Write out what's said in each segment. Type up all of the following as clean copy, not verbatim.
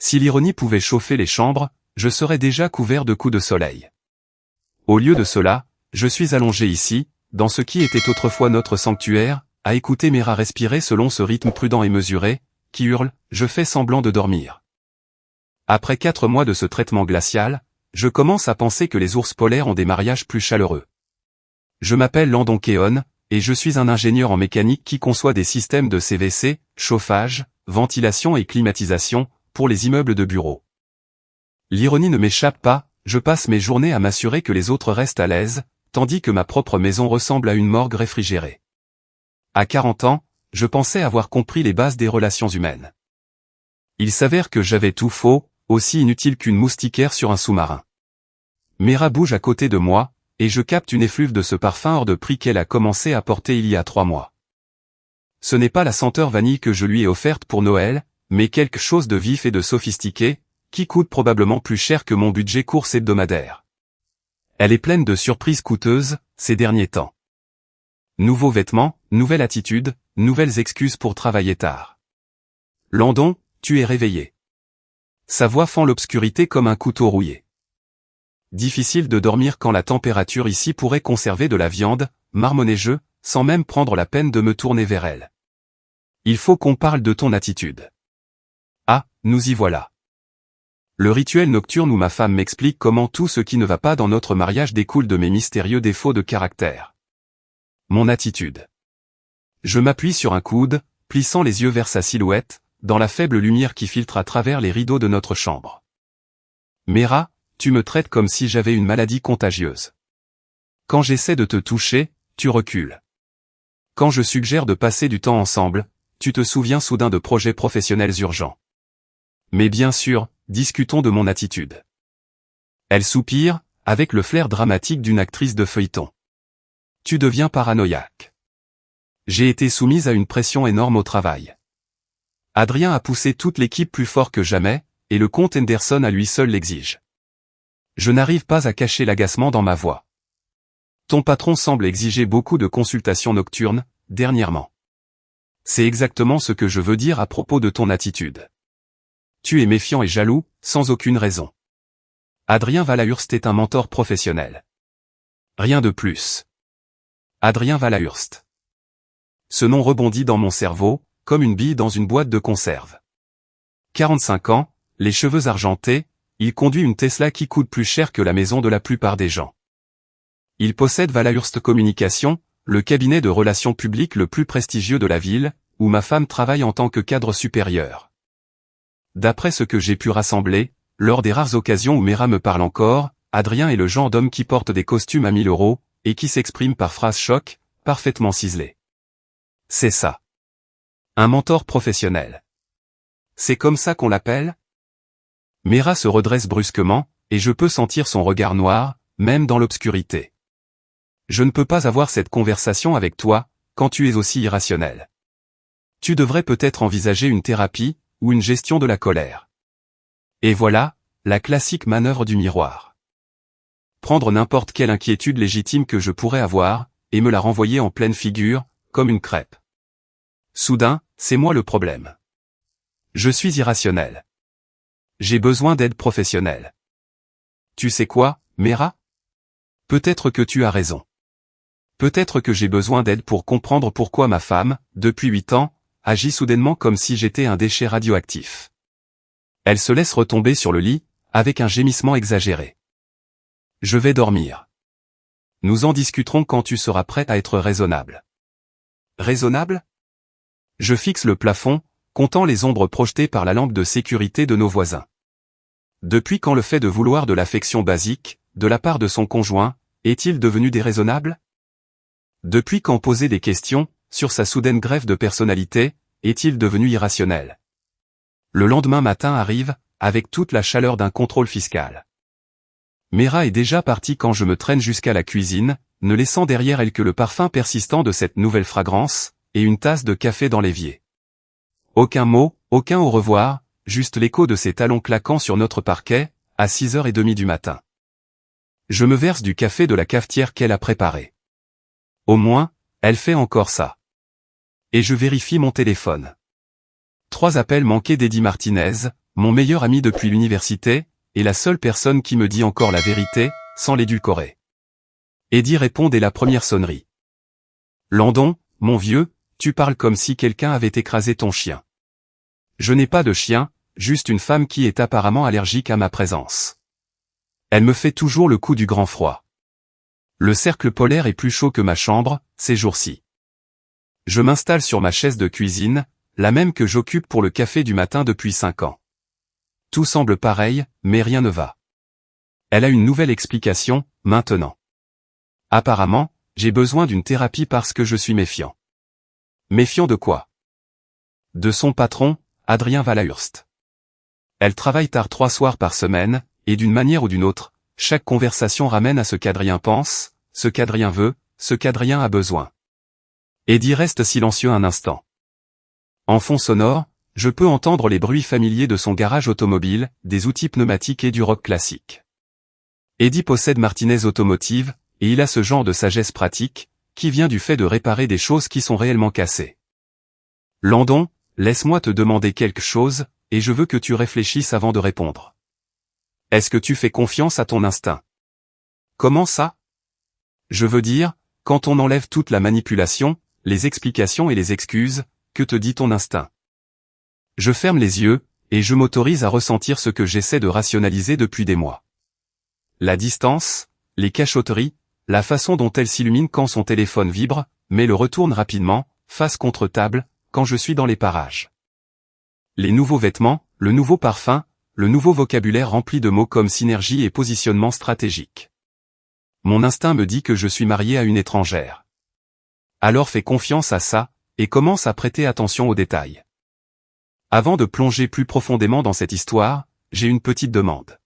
Si l'ironie pouvait chauffer les chambres, je serais déjà couvert de coups de soleil. Au lieu de cela, je suis allongé ici, dans ce qui était autrefois notre sanctuaire, à écouter mes rats respirer selon ce rythme prudent et mesuré, qui hurle, je fais semblant de dormir. Après 4 mois de ce traitement glacial, je commence à penser que les ours polaires ont des mariages plus chaleureux. Je m'appelle Landon Keon, et je suis un ingénieur en mécanique qui conçoit des systèmes de CVC, chauffage, ventilation et climatisation, pour les immeubles de bureaux. L'ironie ne m'échappe pas, je passe mes journées à m'assurer que les autres restent à l'aise, tandis que ma propre maison ressemble à une morgue réfrigérée. À 40 ans, je pensais avoir compris les bases des relations humaines. Il s'avère que j'avais tout faux, aussi inutile qu'une moustiquaire sur un sous-marin. Mera bouge à côté de moi, et je capte une effluve de ce parfum hors de prix qu'elle a commencé à porter il y a 3 mois. Ce n'est pas la senteur vanille que je lui ai offerte pour Noël, mais quelque chose de vif et de sophistiqué, qui coûte probablement plus cher que mon budget course hebdomadaire. Elle est pleine de surprises coûteuses, ces derniers temps. Nouveaux vêtements, nouvelle attitude, nouvelles excuses pour travailler tard. Landon, tu es réveillé. Sa voix fend l'obscurité comme un couteau rouillé. Difficile de dormir quand la température ici pourrait conserver de la viande, marmonnai-je, sans même prendre la peine de me tourner vers elle. Il faut qu'on parle de ton attitude. Ah, nous y voilà. Le rituel nocturne où ma femme m'explique comment tout ce qui ne va pas dans notre mariage découle de mes mystérieux défauts de caractère. Mon attitude. Je m'appuie sur un coude, plissant les yeux vers sa silhouette, dans la faible lumière qui filtre à travers les rideaux de notre chambre. Mera, tu me traites comme si j'avais une maladie contagieuse. Quand j'essaie de te toucher, tu recules. Quand je suggère de passer du temps ensemble, tu te souviens soudain de projets professionnels urgents. Mais bien sûr, discutons de mon attitude. Elle soupire, avec le flair dramatique d'une actrice de feuilleton. Tu deviens paranoïaque. J'ai été soumise à une pression énorme au travail. Adrien a poussé toute l'équipe plus fort que jamais, et le comte Henderson à lui seul l'exige. Je n'arrive pas à cacher l'agacement dans ma voix. Ton patron semble exiger beaucoup de consultations nocturnes, dernièrement. C'est exactement ce que je veux dire à propos de ton attitude. Tu es méfiant et jaloux, sans aucune raison. Adrien Valahurst est un mentor professionnel. Rien de plus. Adrien Valahurst. Ce nom rebondit dans mon cerveau, comme une bille dans une boîte de conserve. 45 ans, les cheveux argentés, il conduit une Tesla qui coûte plus cher que la maison de la plupart des gens. Il possède Valahurst Communication, le cabinet de relations publiques le plus prestigieux de la ville, où ma femme travaille en tant que cadre supérieur. D'après ce que j'ai pu rassembler, lors des rares occasions où Mera me parle encore, Adrien est le genre d'homme qui porte des costumes à 1000 €, et qui s'exprime par phrases choc, parfaitement ciselées. C'est ça. Un mentor professionnel. C'est comme ça qu'on l'appelle ? Mera se redresse brusquement, et je peux sentir son regard noir, même dans l'obscurité. Je ne peux pas avoir cette conversation avec toi, quand tu es aussi irrationnel. Tu devrais peut-être envisager une thérapie, ou une gestion de la colère. Et voilà, la classique manœuvre du miroir. Prendre n'importe quelle inquiétude légitime que je pourrais avoir, et me la renvoyer en pleine figure, comme une crêpe. Soudain, c'est moi le problème. Je suis irrationnel. J'ai besoin d'aide professionnelle. Tu sais quoi, Mera ? Peut-être que tu as raison. Peut-être que j'ai besoin d'aide pour comprendre pourquoi ma femme, depuis 8 ans, agit soudainement comme si j'étais un déchet radioactif. Elle se laisse retomber sur le lit, avec un gémissement exagéré. Je vais dormir. Nous en discuterons quand tu seras prêt à être raisonnable. Raisonnable ? Je fixe le plafond, comptant les ombres projetées par la lampe de sécurité de nos voisins. Depuis quand le fait de vouloir de l'affection basique, de la part de son conjoint, est-il devenu déraisonnable ? Depuis quand poser des questions, sur sa soudaine greffe de personnalité, est-il devenu irrationnel ? Le lendemain matin arrive, avec toute la chaleur d'un contrôle fiscal. Mera est déjà partie quand je me traîne jusqu'à la cuisine, ne laissant derrière elle que le parfum persistant de cette nouvelle fragrance, et une tasse de café dans l'évier. Aucun mot, aucun au revoir, juste l'écho de ses talons claquant sur notre parquet, à 6h30 du matin. Je me verse du café de la cafetière qu'elle a préparé. Au moins, elle fait encore ça. Et je vérifie mon téléphone. 3 appels manqués d'Eddie Martinez, mon meilleur ami depuis l'université, et la seule personne qui me dit encore la vérité, sans l'édulcorer. Eddie répond dès la première sonnerie. Landon, mon vieux, tu parles comme si quelqu'un avait écrasé ton chien. Je n'ai pas de chien, juste une femme qui est apparemment allergique à ma présence. Elle me fait toujours le coup du grand froid. Le cercle polaire est plus chaud que ma chambre, ces jours-ci. Je m'installe sur ma chaise de cuisine, la même que j'occupe pour le café du matin depuis 5 ans. Tout semble pareil, mais rien ne va. Elle a une nouvelle explication, maintenant. Apparemment, j'ai besoin d'une thérapie parce que je suis méfiant. Méfiant de quoi? De son patron, Adrien Valahurst. Elle travaille tard 3 soirs par semaine, et d'une manière ou d'une autre, chaque conversation ramène à ce qu'Adrien pense, ce qu'Adrien veut, ce qu'Adrien a besoin. Eddie reste silencieux un instant. En fond sonore, je peux entendre les bruits familiers de son garage automobile, des outils pneumatiques et du rock classique. Eddie possède Martinez Automotive, et il a ce genre de sagesse pratique, qui vient du fait de réparer des choses qui sont réellement cassées. Landon, laisse-moi te demander quelque chose, et je veux que tu réfléchisses avant de répondre. Est-ce que tu fais confiance à ton instinct? Comment ça? Je veux dire, quand on enlève toute la manipulation, les explications et les excuses, que te dit ton instinct? Je ferme les yeux, et je m'autorise à ressentir ce que j'essaie de rationaliser depuis des mois. La distance, les cachotteries, la façon dont elle s'illumine quand son téléphone vibre, mais le retourne rapidement, face contre table, quand je suis dans les parages. Les nouveaux vêtements, le nouveau parfum, le nouveau vocabulaire rempli de mots comme synergie et positionnement stratégique. Mon instinct me dit que je suis marié à une étrangère. Alors fais confiance à ça, et commence à prêter attention aux détails. Avant de plonger plus profondément dans cette histoire, j'ai une petite demande.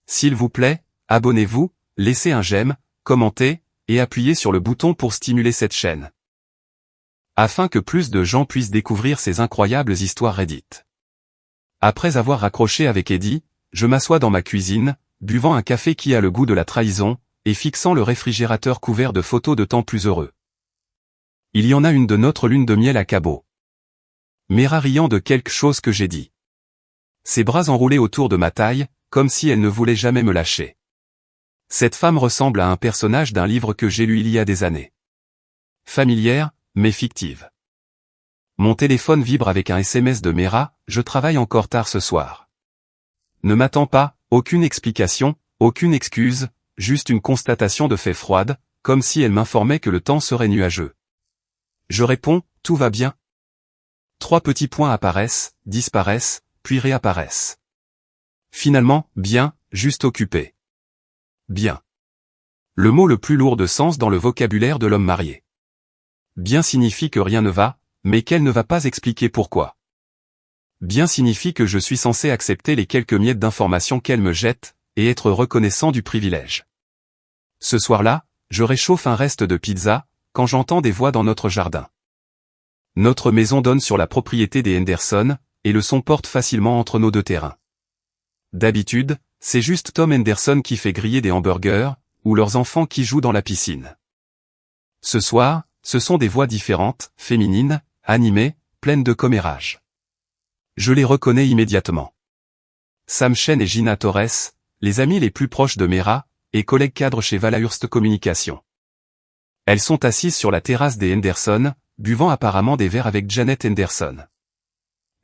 S'il vous plaît, abonnez-vous, laissez un j'aime, commentez, et appuyez sur le bouton pour stimuler cette chaîne. Afin que plus de gens puissent découvrir ces incroyables histoires Reddit. Après avoir raccroché avec Eddie, je m'assois dans ma cuisine, buvant un café qui a le goût de la trahison, et fixant le réfrigérateur couvert de photos de temps plus heureux. Il y en a une de notre lune de miel à Cabo. Mera riant de quelque chose que j'ai dit. Ses bras enroulés autour de ma taille, comme si elle ne voulait jamais me lâcher. Cette femme ressemble à un personnage d'un livre que j'ai lu il y a des années. Familière, mais fictive. Mon téléphone vibre avec un SMS de Mera, je travaille encore tard ce soir. Ne m'attends pas, aucune explication, aucune excuse, juste une constatation de fait froide, comme si elle m'informait que le temps serait nuageux. Je réponds, tout va bien. 3 petits points apparaissent, disparaissent, puis réapparaissent. Finalement, bien, juste occupé. Bien. Le mot le plus lourd de sens dans le vocabulaire de l'homme marié. Bien signifie que rien ne va, mais qu'elle ne va pas expliquer pourquoi. Bien signifie que je suis censé accepter les quelques miettes d'informations qu'elle me jette, et être reconnaissant du privilège. Ce soir-là, je réchauffe un reste de pizza, quand j'entends des voix dans notre jardin. Notre maison donne sur la propriété des Henderson, et le son porte facilement entre nos 2 terrains. D'habitude, c'est juste Tom Henderson qui fait griller des hamburgers, ou leurs enfants qui jouent dans la piscine. Ce soir, ce sont des voix différentes, féminines, animées, pleines de commérage. Je les reconnais immédiatement. Sam Chen et Gina Torres, les amies les plus proches de Mera, et collègues cadres chez Valahurst Communication. Elles sont assises sur la terrasse des Henderson, buvant apparemment des verres avec Janet Henderson.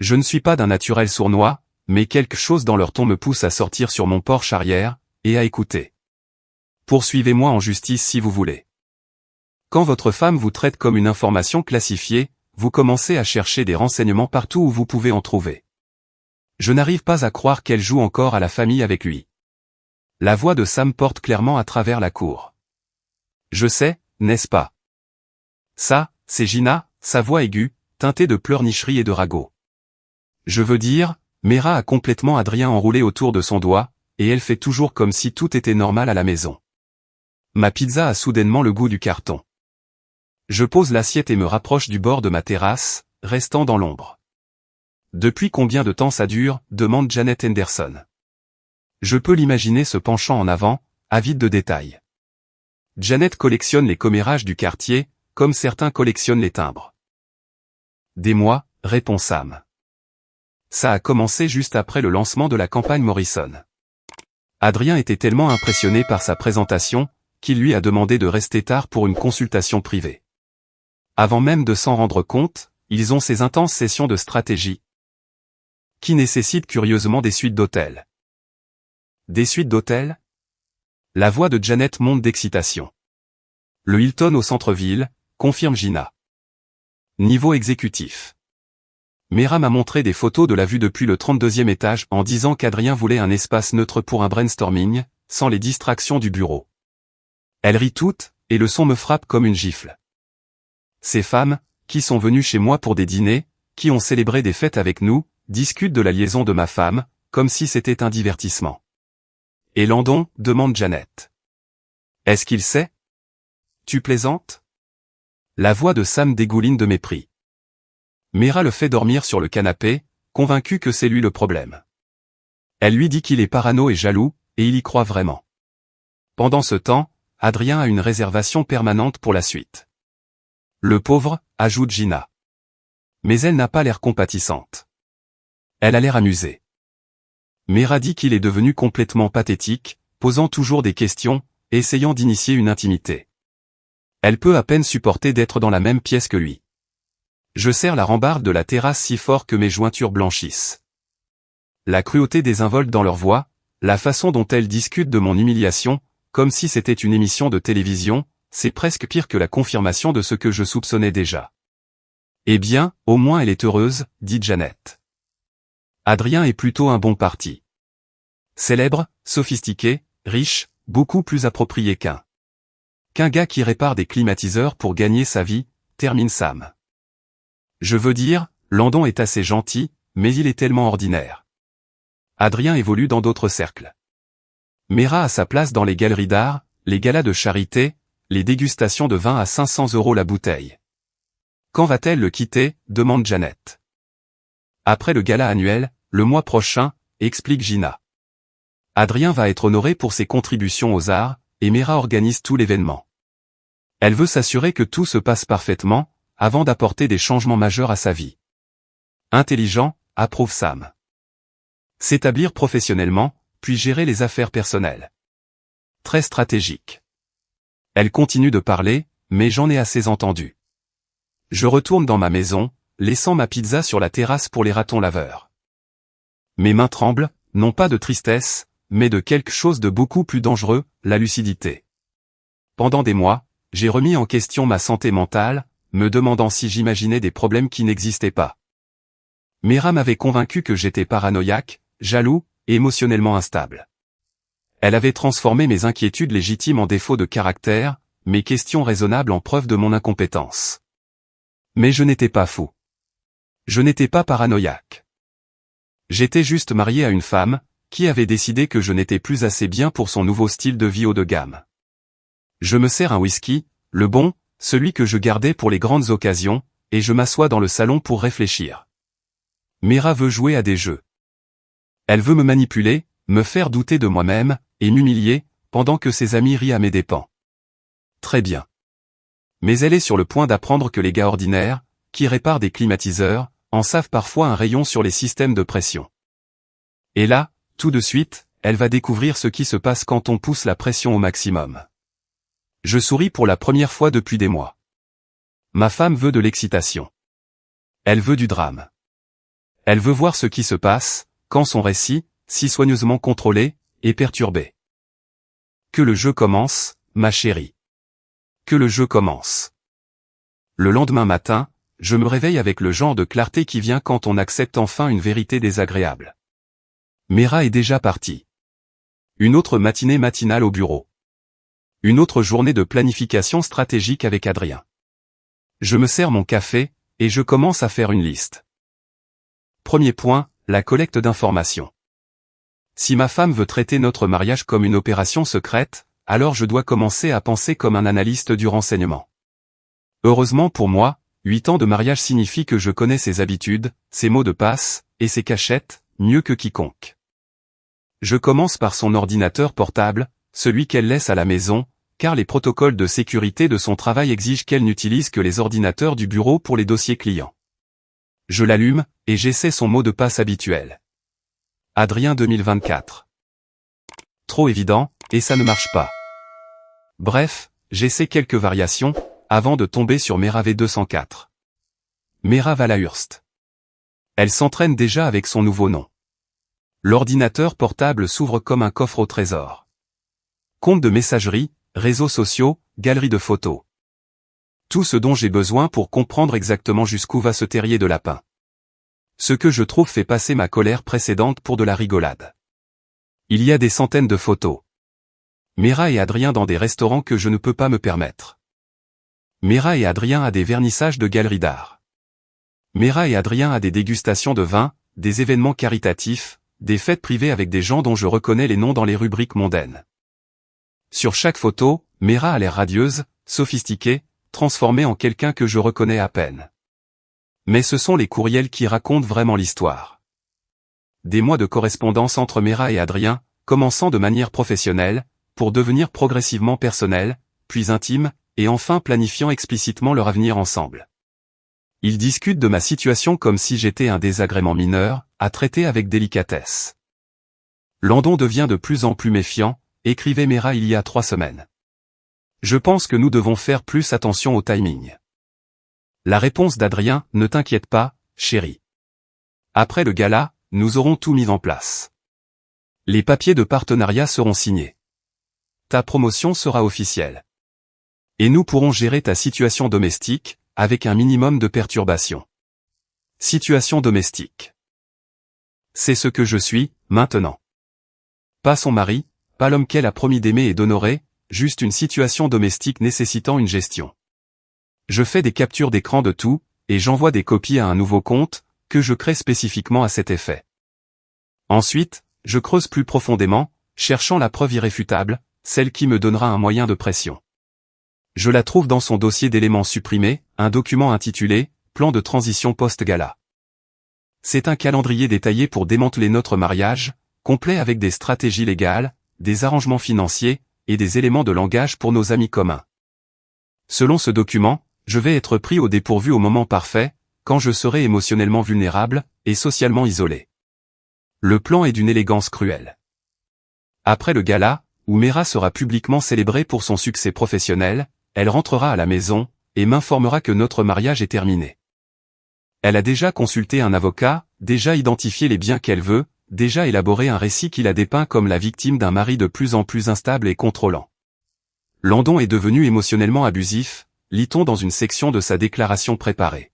Je ne suis pas d'un naturel sournois, mais quelque chose dans leur ton me pousse à sortir sur mon porche arrière, et à écouter. Poursuivez-moi en justice si vous voulez. Quand votre femme vous traite comme une information classifiée, vous commencez à chercher des renseignements partout où vous pouvez en trouver. Je n'arrive pas à croire qu'elle joue encore à la famille avec lui. La voix de Sam porte clairement à travers la cour. Je sais, n'est-ce pas? Ça, c'est Gina, sa voix aiguë, teintée de pleurnicherie et de ragot. Je veux dire, Mera a complètement Adrien enroulé autour de son doigt, et elle fait toujours comme si tout était normal à la maison. Ma pizza a soudainement le goût du carton. Je pose l'assiette et me rapproche du bord de ma terrasse, restant dans l'ombre. Depuis combien de temps ça dure, demande Janet Henderson. Je peux l'imaginer se penchant en avant, avide de détails. Janet collectionne les commérages du quartier, comme certains collectionnent les timbres. Des mois, répond Sam. ça a commencé juste après le lancement de la campagne Morrison. Adrien était tellement impressionné par sa présentation, qu'il lui a demandé de rester tard pour une consultation privée. Avant même de s'en rendre compte, ils ont ces intenses sessions de stratégie, qui nécessitent curieusement des suites d'hôtels. Des suites d'hôtels? La voix de Janet monte d'excitation. Le Hilton au centre-ville, confirme Gina. Niveau exécutif. Mera m'a montré des photos de la vue depuis le 32e étage en disant qu'Adrien voulait un espace neutre pour un brainstorming, sans les distractions du bureau. Elle rit toute, et le son me frappe comme une gifle. Ces femmes, qui sont venues chez moi pour des dîners, qui ont célébré des fêtes avec nous, discutent de la liaison de ma femme, comme si c'était un divertissement. Et Landon, demande Janet. Est-ce qu'il sait? Tu plaisantes? La voix de Sam dégouline de mépris. Mera le fait dormir sur le canapé, convaincu que c'est lui le problème. Elle lui dit qu'il est parano et jaloux, et il y croit vraiment. Pendant ce temps, Adrien a une réservation permanente pour la suite. Le pauvre, ajoute Gina. Mais elle n'a pas l'air compatissante. Elle a l'air amusée. Mera dit qu'il est devenu complètement pathétique, posant toujours des questions, essayant d'initier une intimité. Elle peut à peine supporter d'être dans la même pièce que lui. Je serre la rambarde de la terrasse si fort que mes jointures blanchissent. La cruauté désinvolte dans leur voix, la façon dont elles discutent de mon humiliation, comme si c'était une émission de télévision, c'est presque pire que la confirmation de ce que je soupçonnais déjà. Eh bien, au moins elle est heureuse, dit Janet. Adrien est plutôt un bon parti. Célèbre, sophistiqué, riche, beaucoup plus approprié qu'un gars qui répare des climatiseurs pour gagner sa vie, termine Sam. Je veux dire, Landon est assez gentil, mais il est tellement ordinaire. Adrien évolue dans d'autres cercles. Mera a sa place dans les galeries d'art, les galas de charité, les dégustations de vin à 500 € la bouteille. Quand va-t-elle le quitter, demande Janet. Après le gala annuel, le mois prochain, explique Gina. Adrien va être honoré pour ses contributions aux arts, et Mera organise tout l'événement. Elle veut s'assurer que tout se passe parfaitement, avant d'apporter des changements majeurs à sa vie. Intelligent, approuve Sam. S'établir professionnellement, puis gérer les affaires personnelles. Très stratégique. Elle continue de parler, mais j'en ai assez entendu. Je retourne dans ma maison, laissant ma pizza sur la terrasse pour les ratons laveurs. Mes mains tremblent, non pas de tristesse, mais de quelque chose de beaucoup plus dangereux, la lucidité. Pendant des mois, j'ai remis en question ma santé mentale, me demandant si j'imaginais des problèmes qui n'existaient pas. Mera m'avait convaincu que j'étais paranoïaque, jaloux, et émotionnellement instable. Elle avait transformé mes inquiétudes légitimes en défauts de caractère, mes questions raisonnables en preuve de mon incompétence. Mais je n'étais pas fou. Je n'étais pas paranoïaque. J'étais juste marié à une femme, qui avait décidé que je n'étais plus assez bien pour son nouveau style de vie haut de gamme. Je me sers un whisky, le bon, celui que je gardais pour les grandes occasions, et je m'assois dans le salon pour réfléchir. Mera veut jouer à des jeux. Elle veut me manipuler, me faire douter de moi-même, et m'humilier, pendant que ses amis rient à mes dépens. Très bien. Mais elle est sur le point d'apprendre que les gars ordinaires, qui réparent des climatiseurs, en savent parfois un rayon sur les systèmes de pression. Et là, tout de suite, elle va découvrir ce qui se passe quand on pousse la pression au maximum. Je souris pour la première fois depuis des mois. Ma femme veut de l'excitation. Elle veut du drame. Elle veut voir ce qui se passe, quand son récit, si soigneusement contrôlé, est perturbé. Que le jeu commence, ma chérie. Que le jeu commence. Le lendemain matin, je me réveille avec le genre de clarté qui vient quand on accepte enfin une vérité désagréable. Mera est déjà partie. Une autre matinée matinale au bureau. Une autre journée de planification stratégique avec Adrien. Je me sers mon café, et je commence à faire une liste. Premier point, la collecte d'informations. Si ma femme veut traiter notre mariage comme une opération secrète, alors je dois commencer à penser comme un analyste du renseignement. Heureusement pour moi, 8 ans de mariage signifie que je connais ses habitudes, ses mots de passe, et ses cachettes, mieux que quiconque. Je commence par son ordinateur portable, celui qu'elle laisse à la maison, car les protocoles de sécurité de son travail exigent qu'elle n'utilise que les ordinateurs du bureau pour les dossiers clients. Je l'allume, et j'essaie son mot de passe habituel. Adrien 2024. Trop évident, et ça ne marche pas. Bref, j'essaie quelques variations, avant de tomber sur Mera V204. Mera Valahurst. Elle s'entraîne déjà avec son nouveau nom. L'ordinateur portable s'ouvre comme un coffre au trésor. Compte de messagerie, réseaux sociaux, galerie de photos. Tout ce dont j'ai besoin pour comprendre exactement jusqu'où va ce terrier de lapin. Ce que je trouve fait passer ma colère précédente pour de la rigolade. Il y a des centaines de photos. Mera et Adrien dans des restaurants que je ne peux pas me permettre. Mera et Adrien à des vernissages de galeries d'art. Mera et Adrien à des dégustations de vin, des événements caritatifs, des fêtes privées avec des gens dont je reconnais les noms dans les rubriques mondaines. Sur chaque photo, Mera a l'air radieuse, sophistiquée, transformée en quelqu'un que je reconnais à peine. Mais ce sont les courriels qui racontent vraiment l'histoire. Des mois de correspondance entre Mera et Adrien, commençant de manière professionnelle, pour devenir progressivement personnel, puis intime, et enfin planifiant explicitement leur avenir ensemble. Ils discutent de ma situation comme si j'étais un désagrément mineur, à traiter avec délicatesse. Landon devient de plus en plus méfiant, écrivait Mera il y a 3 semaines. Je pense que nous devons faire plus attention au timing. La réponse d'Adrien, ne t'inquiète pas, chérie. Après le gala, nous aurons tout mis en place. Les papiers de partenariat seront signés. Ta promotion sera officielle. Et nous pourrons gérer ta situation domestique, avec un minimum de perturbation. Situation domestique. C'est ce que je suis, maintenant. Pas son mari, pas l'homme qu'elle a promis d'aimer et d'honorer, juste une situation domestique nécessitant une gestion. Je fais des captures d'écran de tout, et j'envoie des copies à un nouveau compte, que je crée spécifiquement à cet effet. Ensuite, je creuse plus profondément, cherchant la preuve irréfutable, celle qui me donnera un moyen de pression. Je la trouve dans son dossier d'éléments supprimés, un document intitulé « Plan de transition post-gala ». C'est un calendrier détaillé pour démanteler notre mariage, complet avec des stratégies légales, des arrangements financiers, et des éléments de langage pour nos amis communs. Selon ce document, je vais être pris au dépourvu au moment parfait, quand je serai émotionnellement vulnérable, et socialement isolé. Le plan est d'une élégance cruelle. Après le gala, où Mera sera publiquement célébrée pour son succès professionnel, elle rentrera à la maison, et m'informera que notre mariage est terminé. Elle a déjà consulté un avocat, déjà identifié les biens qu'elle veut, déjà élaboré un récit qui la dépeint comme la victime d'un mari de plus en plus instable et contrôlant. Landon est devenu émotionnellement abusif, lit-on dans une section de sa déclaration préparée.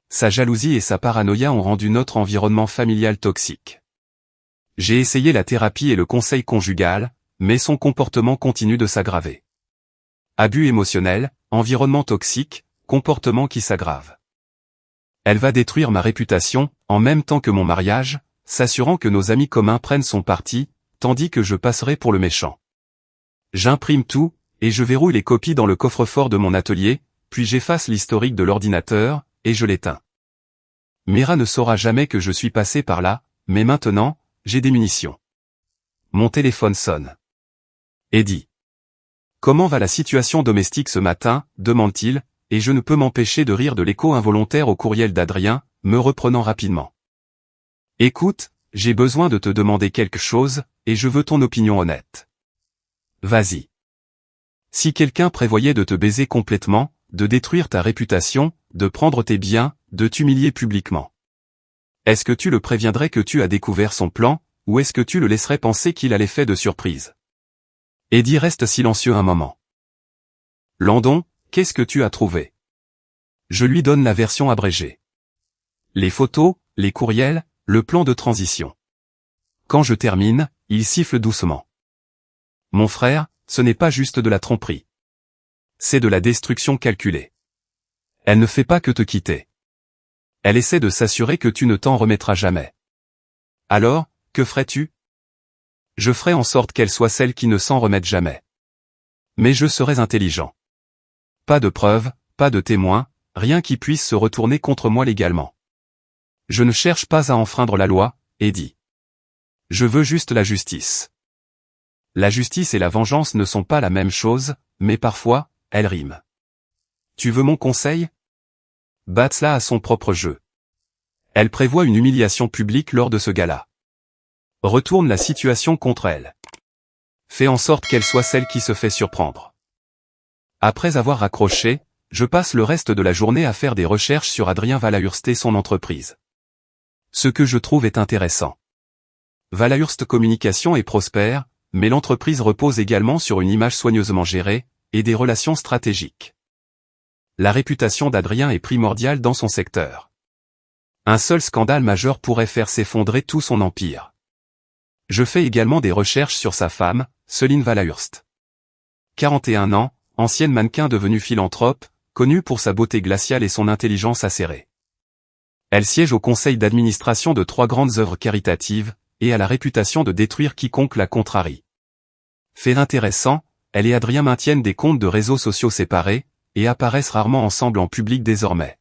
Sa jalousie et sa paranoïa ont rendu notre environnement familial toxique. J'ai essayé la thérapie et le conseil conjugal, mais son comportement continue de s'aggraver. Abus émotionnel, environnement toxique, comportement qui s'aggrave. Elle va détruire ma réputation, en même temps que mon mariage, s'assurant que nos amis communs prennent son parti, tandis que je passerai pour le méchant. J'imprime tout, et je verrouille les copies dans le coffre-fort de mon atelier, puis j'efface l'historique de l'ordinateur, et je l'éteins. Mera ne saura jamais que je suis passé par là, mais maintenant, j'ai des munitions. Mon téléphone sonne. Eddie. Comment va la situation domestique ce matin, demande-t-il, et je ne peux m'empêcher de rire de l'écho involontaire au courriel d'Adrien, me reprenant rapidement. Écoute, j'ai besoin de te demander quelque chose, et je veux ton opinion honnête. Vas-y. Si quelqu'un prévoyait de te baiser complètement, de détruire ta réputation, de prendre tes biens, de t'humilier publiquement. Est-ce que tu le préviendrais que tu as découvert son plan, ou est-ce que tu le laisserais penser qu'il a l'effet de surprise? Eddie reste silencieux un moment. Landon, qu'est-ce que tu as trouvé? Je lui donne la version abrégée. Les photos, les courriels, le plan de transition. Quand je termine, il siffle doucement. Mon frère, ce n'est pas juste de la tromperie. C'est de la destruction calculée. Elle ne fait pas que te quitter. Elle essaie de s'assurer que tu ne t'en remettras jamais. Alors, que ferais-tu? Je ferai en sorte qu'elle soit celle qui ne s'en remette jamais. Mais je serai intelligent. Pas de preuves, pas de témoins, rien qui puisse se retourner contre moi légalement. Je ne cherche pas à enfreindre la loi, Eddie. Je veux juste la justice. La justice et la vengeance ne sont pas la même chose, mais parfois, elles riment. Tu veux mon conseil? Bats-la à son propre jeu. Elle prévoit une humiliation publique lors de ce gala. Retourne la situation contre elle. Fais en sorte qu'elle soit celle qui se fait surprendre. Après avoir raccroché, je passe le reste de la journée à faire des recherches sur Adrien Valahurst et son entreprise. Ce que je trouve est intéressant. Valahurst Communication est prospère, mais l'entreprise repose également sur une image soigneusement gérée, et des relations stratégiques. La réputation d'Adrien est primordiale dans son secteur. Un seul scandale majeur pourrait faire s'effondrer tout son empire. Je fais également des recherches sur sa femme, Céline Valahurst. 41 ans, ancienne mannequin devenue philanthrope, connue pour sa beauté glaciale et son intelligence acérée. Elle siège au conseil d'administration de 3 grandes œuvres caritatives, et a la réputation de détruire quiconque la contrarie. Fait intéressant, elle et Adrien maintiennent des comptes de réseaux sociaux séparés, et apparaissent rarement ensemble en public désormais.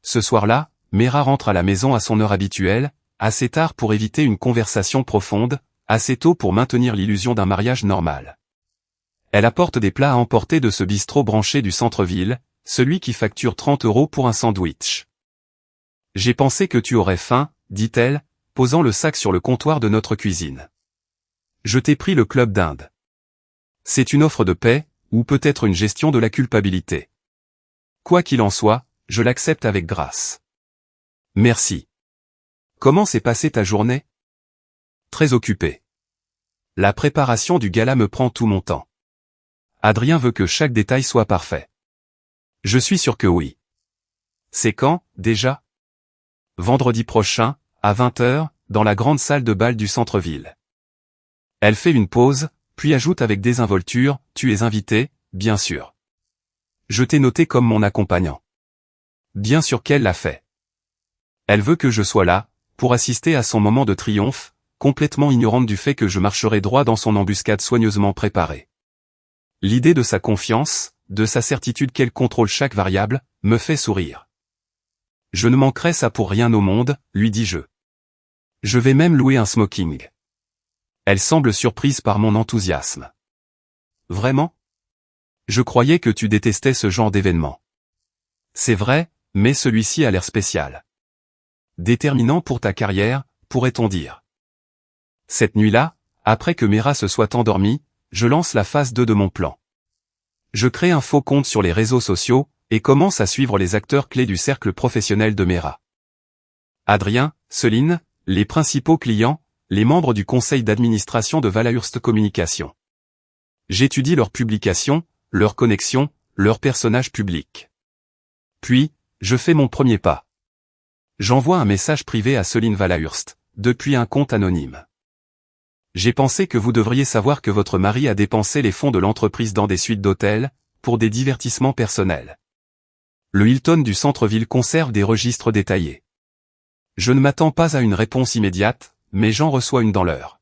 Ce soir-là, Mera rentre à la maison à son heure habituelle, assez tard pour éviter une conversation profonde, assez tôt pour maintenir l'illusion d'un mariage normal. Elle apporte des plats à emporter de ce bistrot branché du centre-ville, celui qui facture 30 € pour un sandwich. « J'ai pensé que tu aurais faim, dit-elle, posant le sac sur le comptoir de notre cuisine. Je t'ai pris le club d'Inde. C'est une offre de paix, ou peut-être une gestion de la culpabilité. Quoi qu'il en soit, je l'accepte avec grâce. Merci. Comment s'est passée ta journée? Très occupée. La préparation du gala me prend tout mon temps. Adrien veut que chaque détail soit parfait. Je suis sûr que oui. C'est quand, déjà? Vendredi prochain, à 20 h, dans la grande salle de bal du centre-ville. Elle fait une pause, puis ajoute avec désinvolture, tu es invité, bien sûr. Je t'ai noté comme mon accompagnant. Bien sûr qu'elle l'a fait. Elle veut que je sois là, pour assister à son moment de triomphe, complètement ignorante du fait que je marcherai droit dans son embuscade soigneusement préparée. L'idée de sa confiance, de sa certitude qu'elle contrôle chaque variable, me fait sourire. Je ne manquerai ça pour rien au monde, lui dis-je. Je vais même louer un smoking. Elle semble surprise par mon enthousiasme. Vraiment? Je croyais que tu détestais ce genre d'événement. C'est vrai, mais celui-ci a l'air spécial. Déterminant pour ta carrière, pourrait-on dire. Cette nuit-là, après que Mera se soit endormie, je lance la phase 2 de mon plan. Je crée un faux compte sur les réseaux sociaux, et commence à suivre les acteurs clés du cercle professionnel de Mera. Adrien, Céline, les principaux clients, les membres du conseil d'administration de Valahurst Communication. J'étudie leurs publications, leurs connexions, leurs personnages publics. Puis, je fais mon premier pas. J'envoie un message privé à Céline Valahurst, depuis un compte anonyme. J'ai pensé que vous devriez savoir que votre mari a dépensé les fonds de l'entreprise dans des suites d'hôtels, pour des divertissements personnels. Le Hilton du centre-ville conserve des registres détaillés. Je ne m'attends pas à une réponse immédiate, mais j'en reçois une dans l'heure.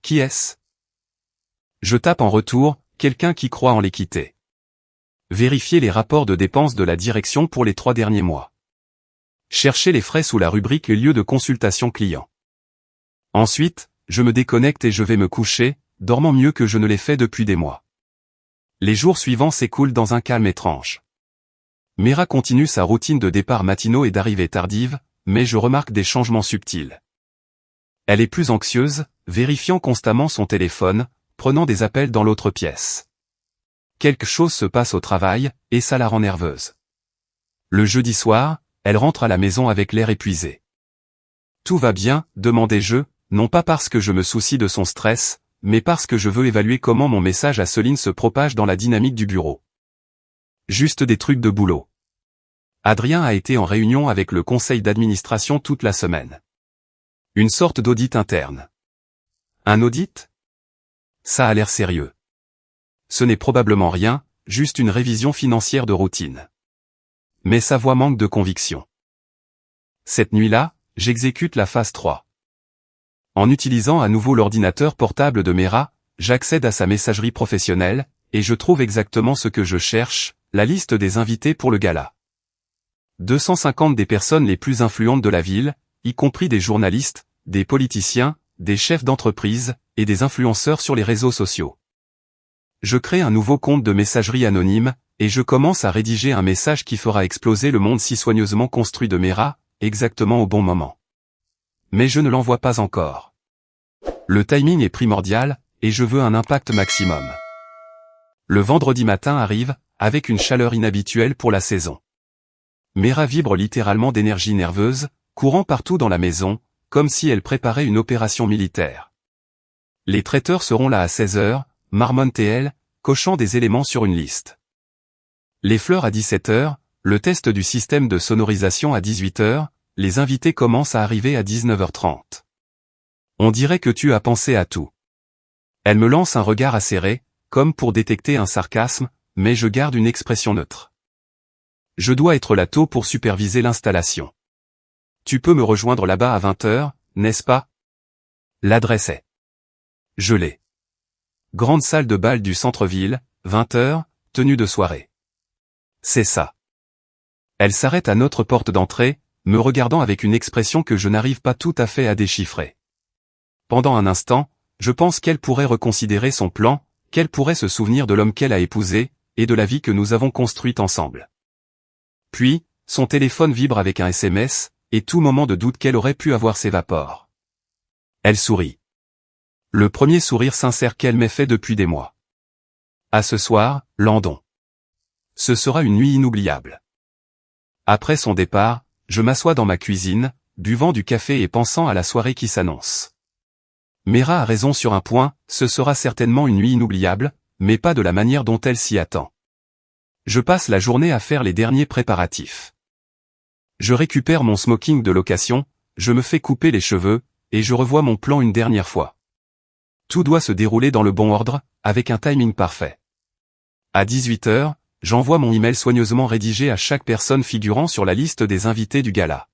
Qui est-ce? Je tape en retour, quelqu'un qui croit en l'équité. Vérifiez les rapports de dépenses de la direction pour les 3 derniers mois. Cherchez les frais sous la rubrique lieu de consultation client. Ensuite, je me déconnecte et je vais me coucher, dormant mieux que je ne l'ai fait depuis des mois. Les jours suivants s'écoulent dans un calme étrange. Mera continue sa routine de départ matinaux et d'arrivée tardive, mais je remarque des changements subtils. Elle est plus anxieuse, vérifiant constamment son téléphone, prenant des appels dans l'autre pièce. Quelque chose se passe au travail, et ça la rend nerveuse. Le jeudi soir, elle rentre à la maison avec l'air épuisé. Tout va bien, demandai-je, non pas parce que je me soucie de son stress, mais parce que je veux évaluer comment mon message à Céline se propage dans la dynamique du bureau. Juste des trucs de boulot. Adrien a été en réunion avec le conseil d'administration toute la semaine. Une sorte d'audit interne. Un audit? Ça a l'air sérieux. Ce n'est probablement rien, juste une révision financière de routine. Mais sa voix manque de conviction. Cette nuit-là, j'exécute la phase 3. En utilisant à nouveau l'ordinateur portable de Mera, j'accède à sa messagerie professionnelle, et je trouve exactement ce que je cherche, la liste des invités pour le gala. 250 des personnes les plus influentes de la ville, y compris des journalistes, des politiciens, des chefs d'entreprise, et des influenceurs sur les réseaux sociaux. Je crée un nouveau compte de messagerie anonyme, et je commence à rédiger un message qui fera exploser le monde si soigneusement construit de Mera, exactement au bon moment. Mais je ne l'en vois pas encore. Le timing est primordial, et je veux un impact maximum. Le vendredi matin arrive, avec une chaleur inhabituelle pour la saison. Mera vibre littéralement d'énergie nerveuse, courant partout dans la maison, comme si elle préparait une opération militaire. Les traiteurs seront là à 16h, marmonne-t-elle, cochant des éléments sur une liste. Les fleurs à 17h, le test du système de sonorisation à 18h, les invités commencent à arriver à 19h30. On dirait que tu as pensé à tout. Elle me lance un regard acéré, comme pour détecter un sarcasme, mais je garde une expression neutre. Je dois être là tôt pour superviser l'installation. Tu peux me rejoindre là-bas à 20h, n'est-ce pas? L'adresse est. Je l'ai. Grande salle de bal du centre-ville, 20h, tenue de soirée. C'est ça. Elle s'arrête à notre porte d'entrée, me regardant avec une expression que je n'arrive pas tout à fait à déchiffrer. Pendant un instant, je pense qu'elle pourrait reconsidérer son plan, qu'elle pourrait se souvenir de l'homme qu'elle a épousé, et de la vie que nous avons construite ensemble. Puis, son téléphone vibre avec un SMS, et tout moment de doute qu'elle aurait pu avoir s'évapore. Elle sourit. Le premier sourire sincère qu'elle m'ait fait depuis des mois. À ce soir, Landon. Ce sera une nuit inoubliable. Après son départ, je m'assois dans ma cuisine, buvant du café et pensant à la soirée qui s'annonce. Mera a raison sur un point, ce sera certainement une nuit inoubliable, mais pas de la manière dont elle s'y attend. Je passe la journée à faire les derniers préparatifs. Je récupère mon smoking de location, je me fais couper les cheveux, et je revois mon plan une dernière fois. Tout doit se dérouler dans le bon ordre, avec un timing parfait. À 18h, j'envoie mon email soigneusement rédigé à chaque personne figurant sur la liste des invités du gala.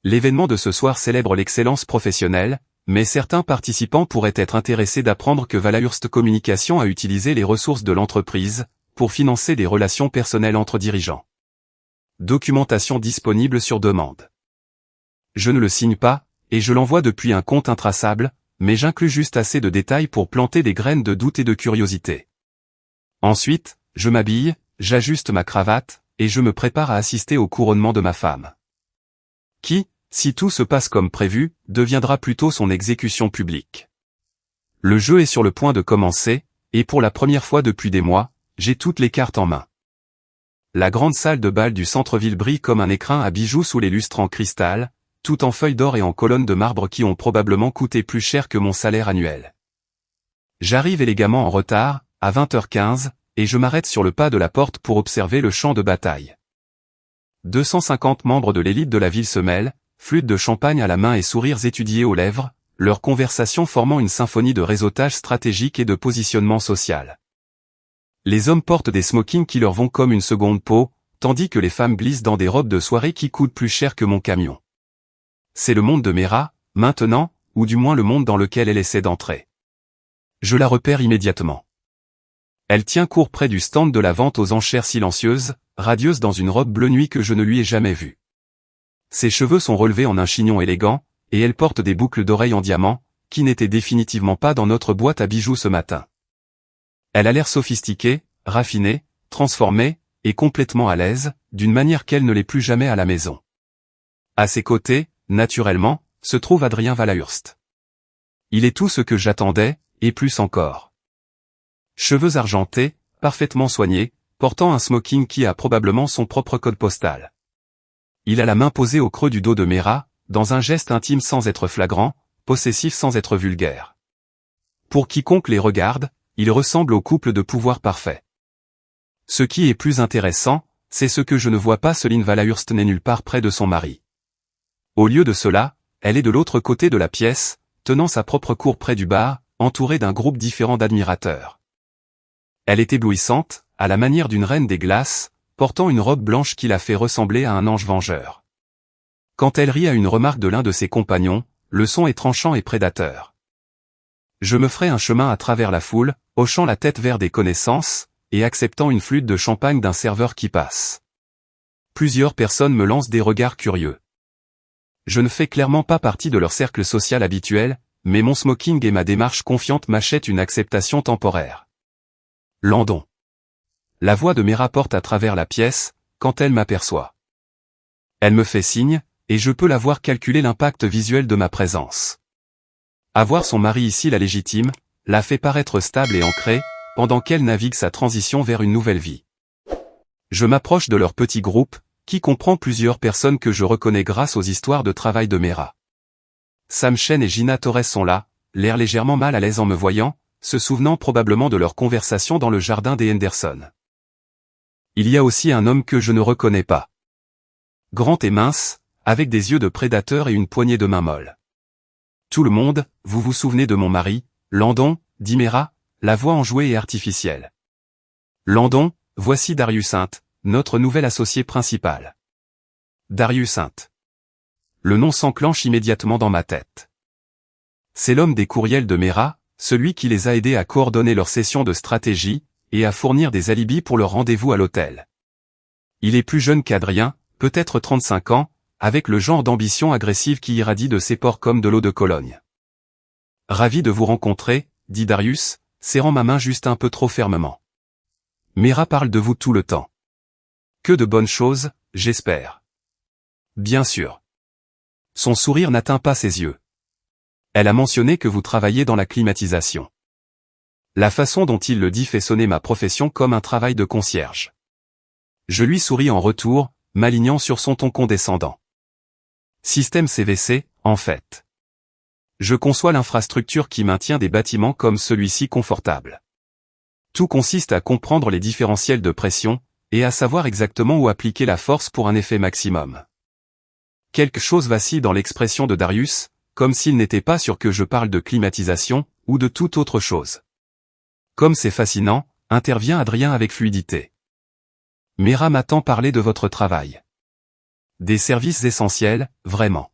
L'événement de ce soir célèbre l'excellence professionnelle, mais certains participants pourraient être intéressés d'apprendre que Valahurst Communication a utilisé les ressources de l'entreprise pour financer des relations personnelles entre dirigeants. Documentation disponible sur demande. Je ne le signe pas, et je l'envoie depuis un compte intraçable, mais j'inclus juste assez de détails pour planter des graines de doute et de curiosité. Ensuite, je m'habille, j'ajuste ma cravate, et je me prépare à assister au couronnement de ma femme. Qui, si tout se passe comme prévu, deviendra plutôt son exécution publique. Le jeu est sur le point de commencer, et pour la première fois depuis des mois, j'ai toutes les cartes en main. La grande salle de bal du centre-ville brille comme un écrin à bijoux sous les lustres en cristal, tout en feuilles d'or et en colonnes de marbre qui ont probablement coûté plus cher que mon salaire annuel. J'arrive élégamment en retard, à 20h15, et je m'arrête sur le pas de la porte pour observer le champ de bataille. 250 membres de l'élite de la ville se mêlent, flûte de champagne à la main et sourires étudiés aux lèvres, leur conversation formant une symphonie de réseautage stratégique et de positionnement social. Les hommes portent des smokings qui leur vont comme une seconde peau, tandis que les femmes glissent dans des robes de soirée qui coûtent plus cher que mon camion. C'est le monde de Mera, maintenant, ou du moins le monde dans lequel elle essaie d'entrer. Je la repère immédiatement. Elle tient court près du stand de la vente aux enchères silencieuse, radieuse dans une robe bleu nuit que je ne lui ai jamais vue. Ses cheveux sont relevés en un chignon élégant, et elle porte des boucles d'oreilles en diamant, qui n'étaient définitivement pas dans notre boîte à bijoux ce matin. Elle a l'air sophistiquée, raffinée, transformée, et complètement à l'aise, d'une manière qu'elle ne l'est plus jamais à la maison. À ses côtés, naturellement, se trouve Adrien Valahurst. Il est tout ce que j'attendais, et plus encore. Cheveux argentés, parfaitement soignés, portant un smoking qui a probablement son propre code postal. Il a la main posée au creux du dos de Mera, dans un geste intime sans être flagrant, possessif sans être vulgaire. Pour quiconque les regarde, il ressemble au couple de pouvoir parfait. Ce qui est plus intéressant, c'est ce que je ne vois pas, Céline Valahurst n'est nulle part près de son mari. Au lieu de cela, elle est de l'autre côté de la pièce, tenant sa propre cour près du bar, entourée d'un groupe différent d'admirateurs. Elle est éblouissante, à la manière d'une reine des glaces, portant une robe blanche qui la fait ressembler à un ange vengeur. Quand elle rit à une remarque de l'un de ses compagnons, le son est tranchant et prédateur. Je me ferai un chemin à travers la foule, hochant la tête vers des connaissances, et acceptant une flûte de champagne d'un serveur qui passe. Plusieurs personnes me lancent des regards curieux. Je ne fais clairement pas partie de leur cercle social habituel, mais mon smoking et ma démarche confiante m'achètent une acceptation temporaire. Landon. La voix de Mera porte à travers la pièce, quand elle m'aperçoit. Elle me fait signe, et je peux la voir calculer l'impact visuel de ma présence. Avoir son mari ici la légitime, la fait paraître stable et ancrée, pendant qu'elle navigue sa transition vers une nouvelle vie. Je m'approche de leur petit groupe, qui comprend plusieurs personnes que je reconnais grâce aux histoires de travail de Mera. Sam Chen et Gina Torres sont là, l'air légèrement mal à l'aise en me voyant, se souvenant probablement de leur conversation dans le jardin des Henderson. Il y a aussi un homme que je ne reconnais pas. Grand et mince, avec des yeux de prédateur et une poignée de mains molles. Tout le monde, vous vous souvenez de mon mari, Landon, dit Mera, la voix enjouée et artificielle. Landon, voici Darius Int, notre nouvel associé principal. Darius Int. Le nom s'enclenche immédiatement dans ma tête. C'est l'homme des courriels de Mera, celui qui les a aidés à coordonner leur session de stratégie, et à fournir des alibis pour leur rendez-vous à l'hôtel. Il est plus jeune qu'Adrien, peut-être 35 ans, avec le genre d'ambition agressive qui irradie de ses pores comme de l'eau de Cologne. Ravi de vous rencontrer, dit Darius, serrant ma main juste un peu trop fermement. Mera parle de vous tout le temps. Que de bonnes choses, j'espère. Bien sûr. Son sourire n'atteint pas ses yeux. Elle a mentionné que vous travaillez dans la climatisation. La façon dont il le dit fait sonner ma profession comme un travail de concierge. Je lui souris en retour, m'alignant sur son ton condescendant. Système CVC, en fait. Je conçois l'infrastructure qui maintient des bâtiments comme celui-ci confortables. Tout consiste à comprendre les différentiels de pression, et à savoir exactement où appliquer la force pour un effet maximum. Quelque chose vacille dans l'expression de Darius, comme s'il n'était pas sûr que je parle de climatisation, ou de toute autre chose. Comme c'est fascinant, intervient Adrien avec fluidité. Mera m'a tant parlé de votre travail. Des services essentiels, vraiment.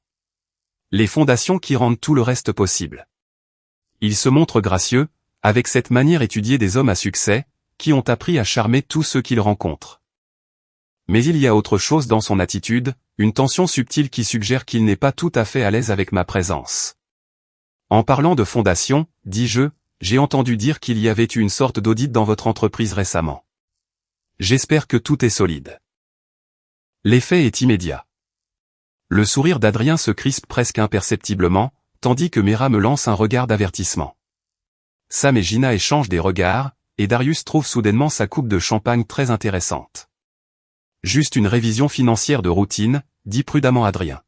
Les fondations qui rendent tout le reste possible. Il se montre gracieux, avec cette manière étudiée des hommes à succès, qui ont appris à charmer tous ceux qu'ils rencontrent. Mais il y a autre chose dans son attitude, une tension subtile qui suggère qu'il n'est pas tout à fait à l'aise avec ma présence. En parlant de fondation, dis-je, j'ai entendu dire qu'il y avait eu une sorte d'audit dans votre entreprise récemment. J'espère que tout est solide. L'effet est immédiat. Le sourire d'Adrien se crispe presque imperceptiblement, tandis que Mera me lance un regard d'avertissement. Sam et Gina échangent des regards, et Darius trouve soudainement sa coupe de champagne très intéressante. Juste une révision financière de routine, dit prudemment Adrien.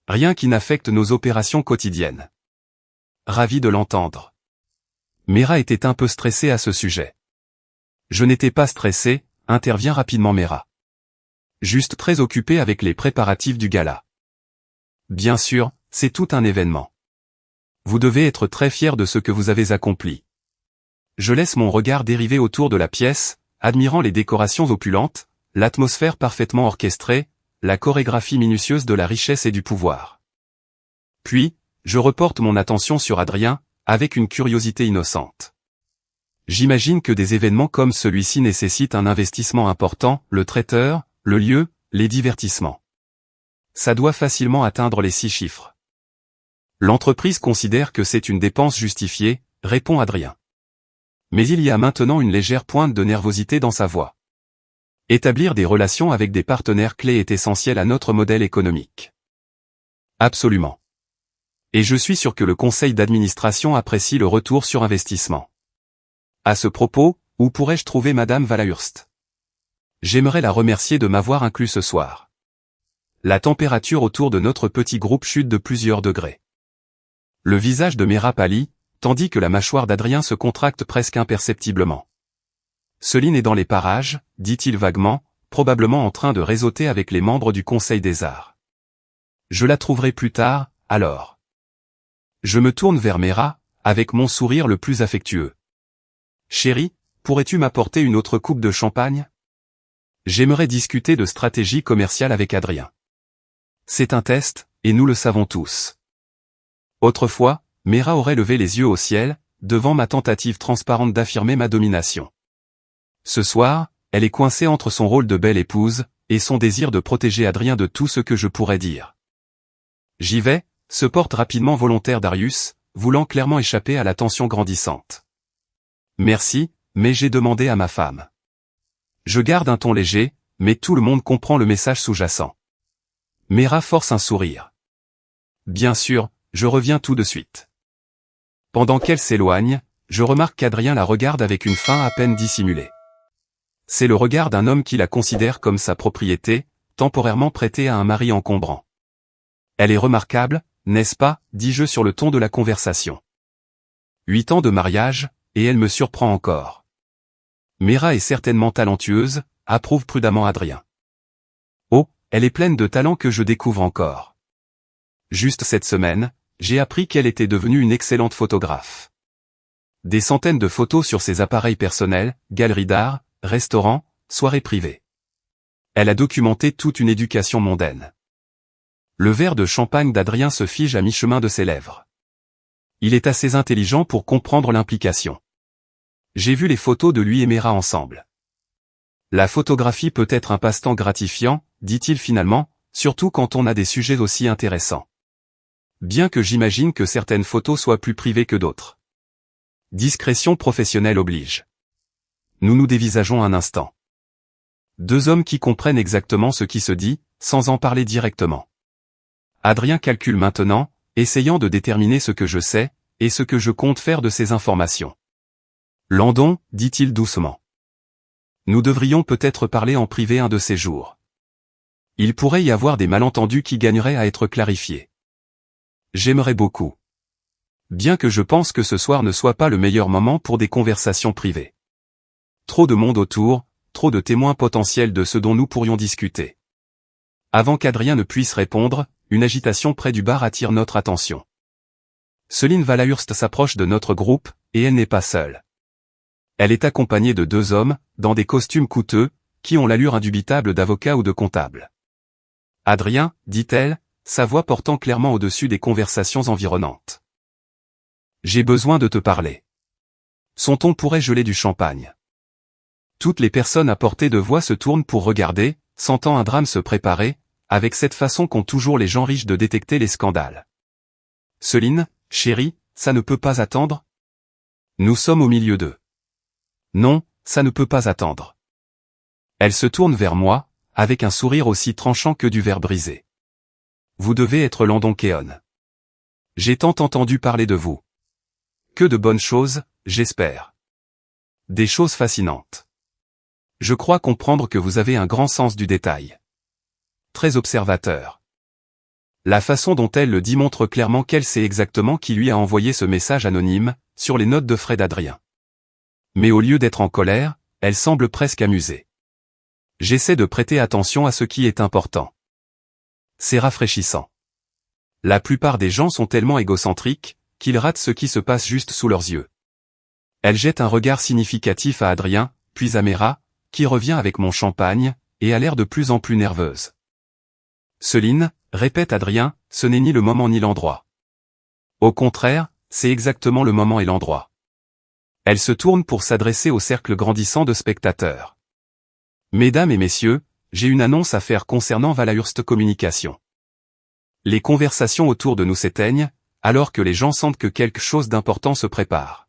Rien qui n'affecte nos opérations quotidiennes. Ravi de l'entendre. Mera était un peu stressée à ce sujet. Je n'étais pas stressé, intervient rapidement Mera. Juste très occupé avec les préparatifs du gala. Bien sûr, c'est tout un événement. Vous devez être très fier de ce que vous avez accompli. Je laisse mon regard dériver autour de la pièce, admirant les décorations opulentes, l'atmosphère parfaitement orchestrée, la chorégraphie minutieuse de la richesse et du pouvoir. Puis, je reporte mon attention sur Adrien, avec une curiosité innocente. J'imagine que des événements comme celui-ci nécessitent un investissement important, le traiteur, le lieu, les divertissements. Ça doit facilement atteindre les 6 chiffres. L'entreprise considère que c'est une dépense justifiée, répond Adrien. Mais il y a maintenant une légère pointe de nervosité dans sa voix. Établir des relations avec des partenaires clés est essentiel à notre modèle économique. Absolument. Et je suis sûr que le conseil d'administration apprécie le retour sur investissement. À ce propos, où pourrais-je trouver Madame Valahurst? J'aimerais la remercier de m'avoir inclus ce soir. La température autour de notre petit groupe chute de plusieurs degrés. Le visage de Mera pâlit, tandis que la mâchoire d'Adrien se contracte presque imperceptiblement. Céline est dans les parages, dit-il vaguement, probablement en train de réseauter avec les membres du Conseil des Arts. Je la trouverai plus tard, alors. Je me tourne vers Mera, avec mon sourire le plus affectueux. Chérie, pourrais-tu m'apporter une autre coupe de champagne? J'aimerais discuter de stratégie commerciale avec Adrien. C'est un test, et nous le savons tous. Autrefois, Mera aurait levé les yeux au ciel, devant ma tentative transparente d'affirmer ma domination. Ce soir, elle est coincée entre son rôle de belle épouse, et son désir de protéger Adrien de tout ce que je pourrais dire. J'y vais, se porte rapidement volontaire Darius, voulant clairement échapper à la tension grandissante. Merci, mais j'ai demandé à ma femme. Je garde un ton léger, mais tout le monde comprend le message sous-jacent. Mera force un sourire. Bien sûr, je reviens tout de suite. Pendant qu'elle s'éloigne, je remarque qu'Adrien la regarde avec une faim à peine dissimulée. C'est le regard d'un homme qui la considère comme sa propriété, temporairement prêtée à un mari encombrant. Elle est remarquable, n'est-ce pas, dis-je sur le ton de la conversation. 8 ans de mariage, et elle me surprend encore. Mera est certainement talentueuse, approuve prudemment Adrien. Oh, elle est pleine de talent que je découvre encore. Juste cette semaine, j'ai appris qu'elle était devenue une excellente photographe. Des centaines de photos sur ses appareils personnels, galeries d'art, restaurants, soirées privées. Elle a documenté toute une éducation mondaine. Le verre de champagne d'Adrien se fige à mi-chemin de ses lèvres. Il est assez intelligent pour comprendre l'implication. J'ai vu les photos de lui et Mera ensemble. La photographie peut être un passe-temps gratifiant, dit-il finalement, surtout quand on a des sujets aussi intéressants. Bien que j'imagine que certaines photos soient plus privées que d'autres. Discrétion professionnelle oblige. Nous nous dévisageons un instant. Deux hommes qui comprennent exactement ce qui se dit, sans en parler directement. Adrien calcule maintenant, essayant de déterminer ce que je sais, et ce que je compte faire de ces informations. Landon, dit-il doucement. Nous devrions peut-être parler en privé un de ces jours. Il pourrait y avoir des malentendus qui gagneraient à être clarifiés. J'aimerais beaucoup. Bien que je pense que ce soir ne soit pas le meilleur moment pour des conversations privées. Trop de monde autour, trop de témoins potentiels de ce dont nous pourrions discuter. Avant qu'Adrien ne puisse répondre, une agitation près du bar attire notre attention. Céline Valahurst s'approche de notre groupe, et elle n'est pas seule. Elle est accompagnée de deux hommes, dans des costumes coûteux, qui ont l'allure indubitable d'avocats ou de comptables. Adrien, dit-elle, sa voix portant clairement au-dessus des conversations environnantes. J'ai besoin de te parler. Son ton pourrait geler du champagne. Toutes les personnes à portée de voix se tournent pour regarder, sentant un drame se préparer, avec cette façon qu'ont toujours les gens riches de détecter les scandales. Céline, chérie, ça ne peut pas attendre? Nous sommes au milieu d'eux. Non, ça ne peut pas attendre. Elle se tourne vers moi, avec un sourire aussi tranchant que du verre brisé. Vous devez être Landon Keon. J'ai tant entendu parler de vous. Que de bonnes choses, j'espère. Des choses fascinantes. Je crois comprendre que vous avez un grand sens du détail. Très observateur. La façon dont elle le dit montre clairement qu'elle sait exactement qui lui a envoyé ce message anonyme, sur les notes de frais d'Adrien. Mais au lieu d'être en colère, elle semble presque amusée. J'essaie de prêter attention à ce qui est important. C'est rafraîchissant. La plupart des gens sont tellement égocentriques, qu'ils ratent ce qui se passe juste sous leurs yeux. Elle jette un regard significatif à Adrien, puis à Mera, qui revient avec mon champagne, et a l'air de plus en plus nerveuse. Céline, répète Adrien, ce n'est ni le moment ni l'endroit. Au contraire, c'est exactement le moment et l'endroit. Elle se tourne pour s'adresser au cercle grandissant de spectateurs. Mesdames et messieurs, j'ai une annonce à faire concernant Valahurst Communication. Les conversations autour de nous s'éteignent, alors que les gens sentent que quelque chose d'important se prépare.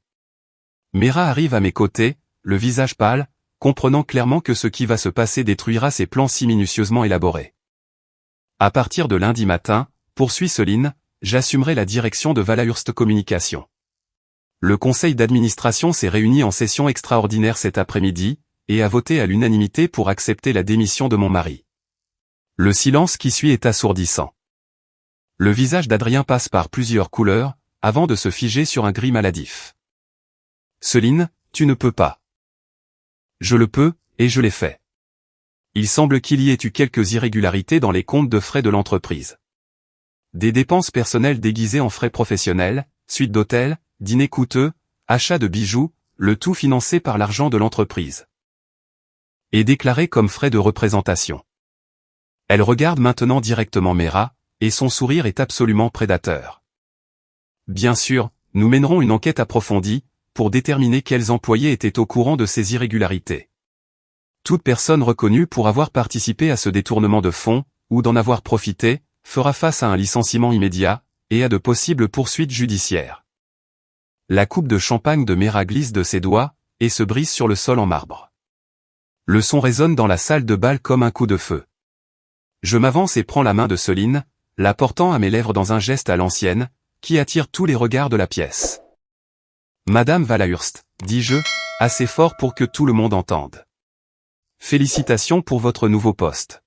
Mera arrive à mes côtés, le visage pâle, comprenant clairement que ce qui va se passer détruira ses plans si minutieusement élaborés. À partir de lundi matin, poursuit Céline, j'assumerai la direction de Valahurst Communication. Le conseil d'administration s'est réuni en session extraordinaire cet après-midi, et a voté à l'unanimité pour accepter la démission de mon mari. Le silence qui suit est assourdissant. Le visage d'Adrien passe par plusieurs couleurs, avant de se figer sur un gris maladif. Céline, tu ne peux pas. Je le peux, et je l'ai fait. Il semble qu'il y ait eu quelques irrégularités dans les comptes de frais de l'entreprise. Des dépenses personnelles déguisées en frais professionnels, suite d'hôtels, dîners coûteux, achats de bijoux, le tout financé par l'argent de l'entreprise. Et déclaré comme frais de représentation. Elle regarde maintenant directement Mera, et son sourire est absolument prédateur. Bien sûr, nous mènerons une enquête approfondie, pour déterminer quels employés étaient au courant de ces irrégularités. Toute personne reconnue pour avoir participé à ce détournement de fonds, ou d'en avoir profité, fera face à un licenciement immédiat, et à de possibles poursuites judiciaires. La coupe de champagne de Mera glisse de ses doigts, et se brise sur le sol en marbre. Le son résonne dans la salle de bal comme un coup de feu. Je m'avance et prends la main de Céline, la portant à mes lèvres dans un geste à l'ancienne, qui attire tous les regards de la pièce. Madame Valahurst, dis-je, assez fort pour que tout le monde entende. Félicitations pour votre nouveau poste.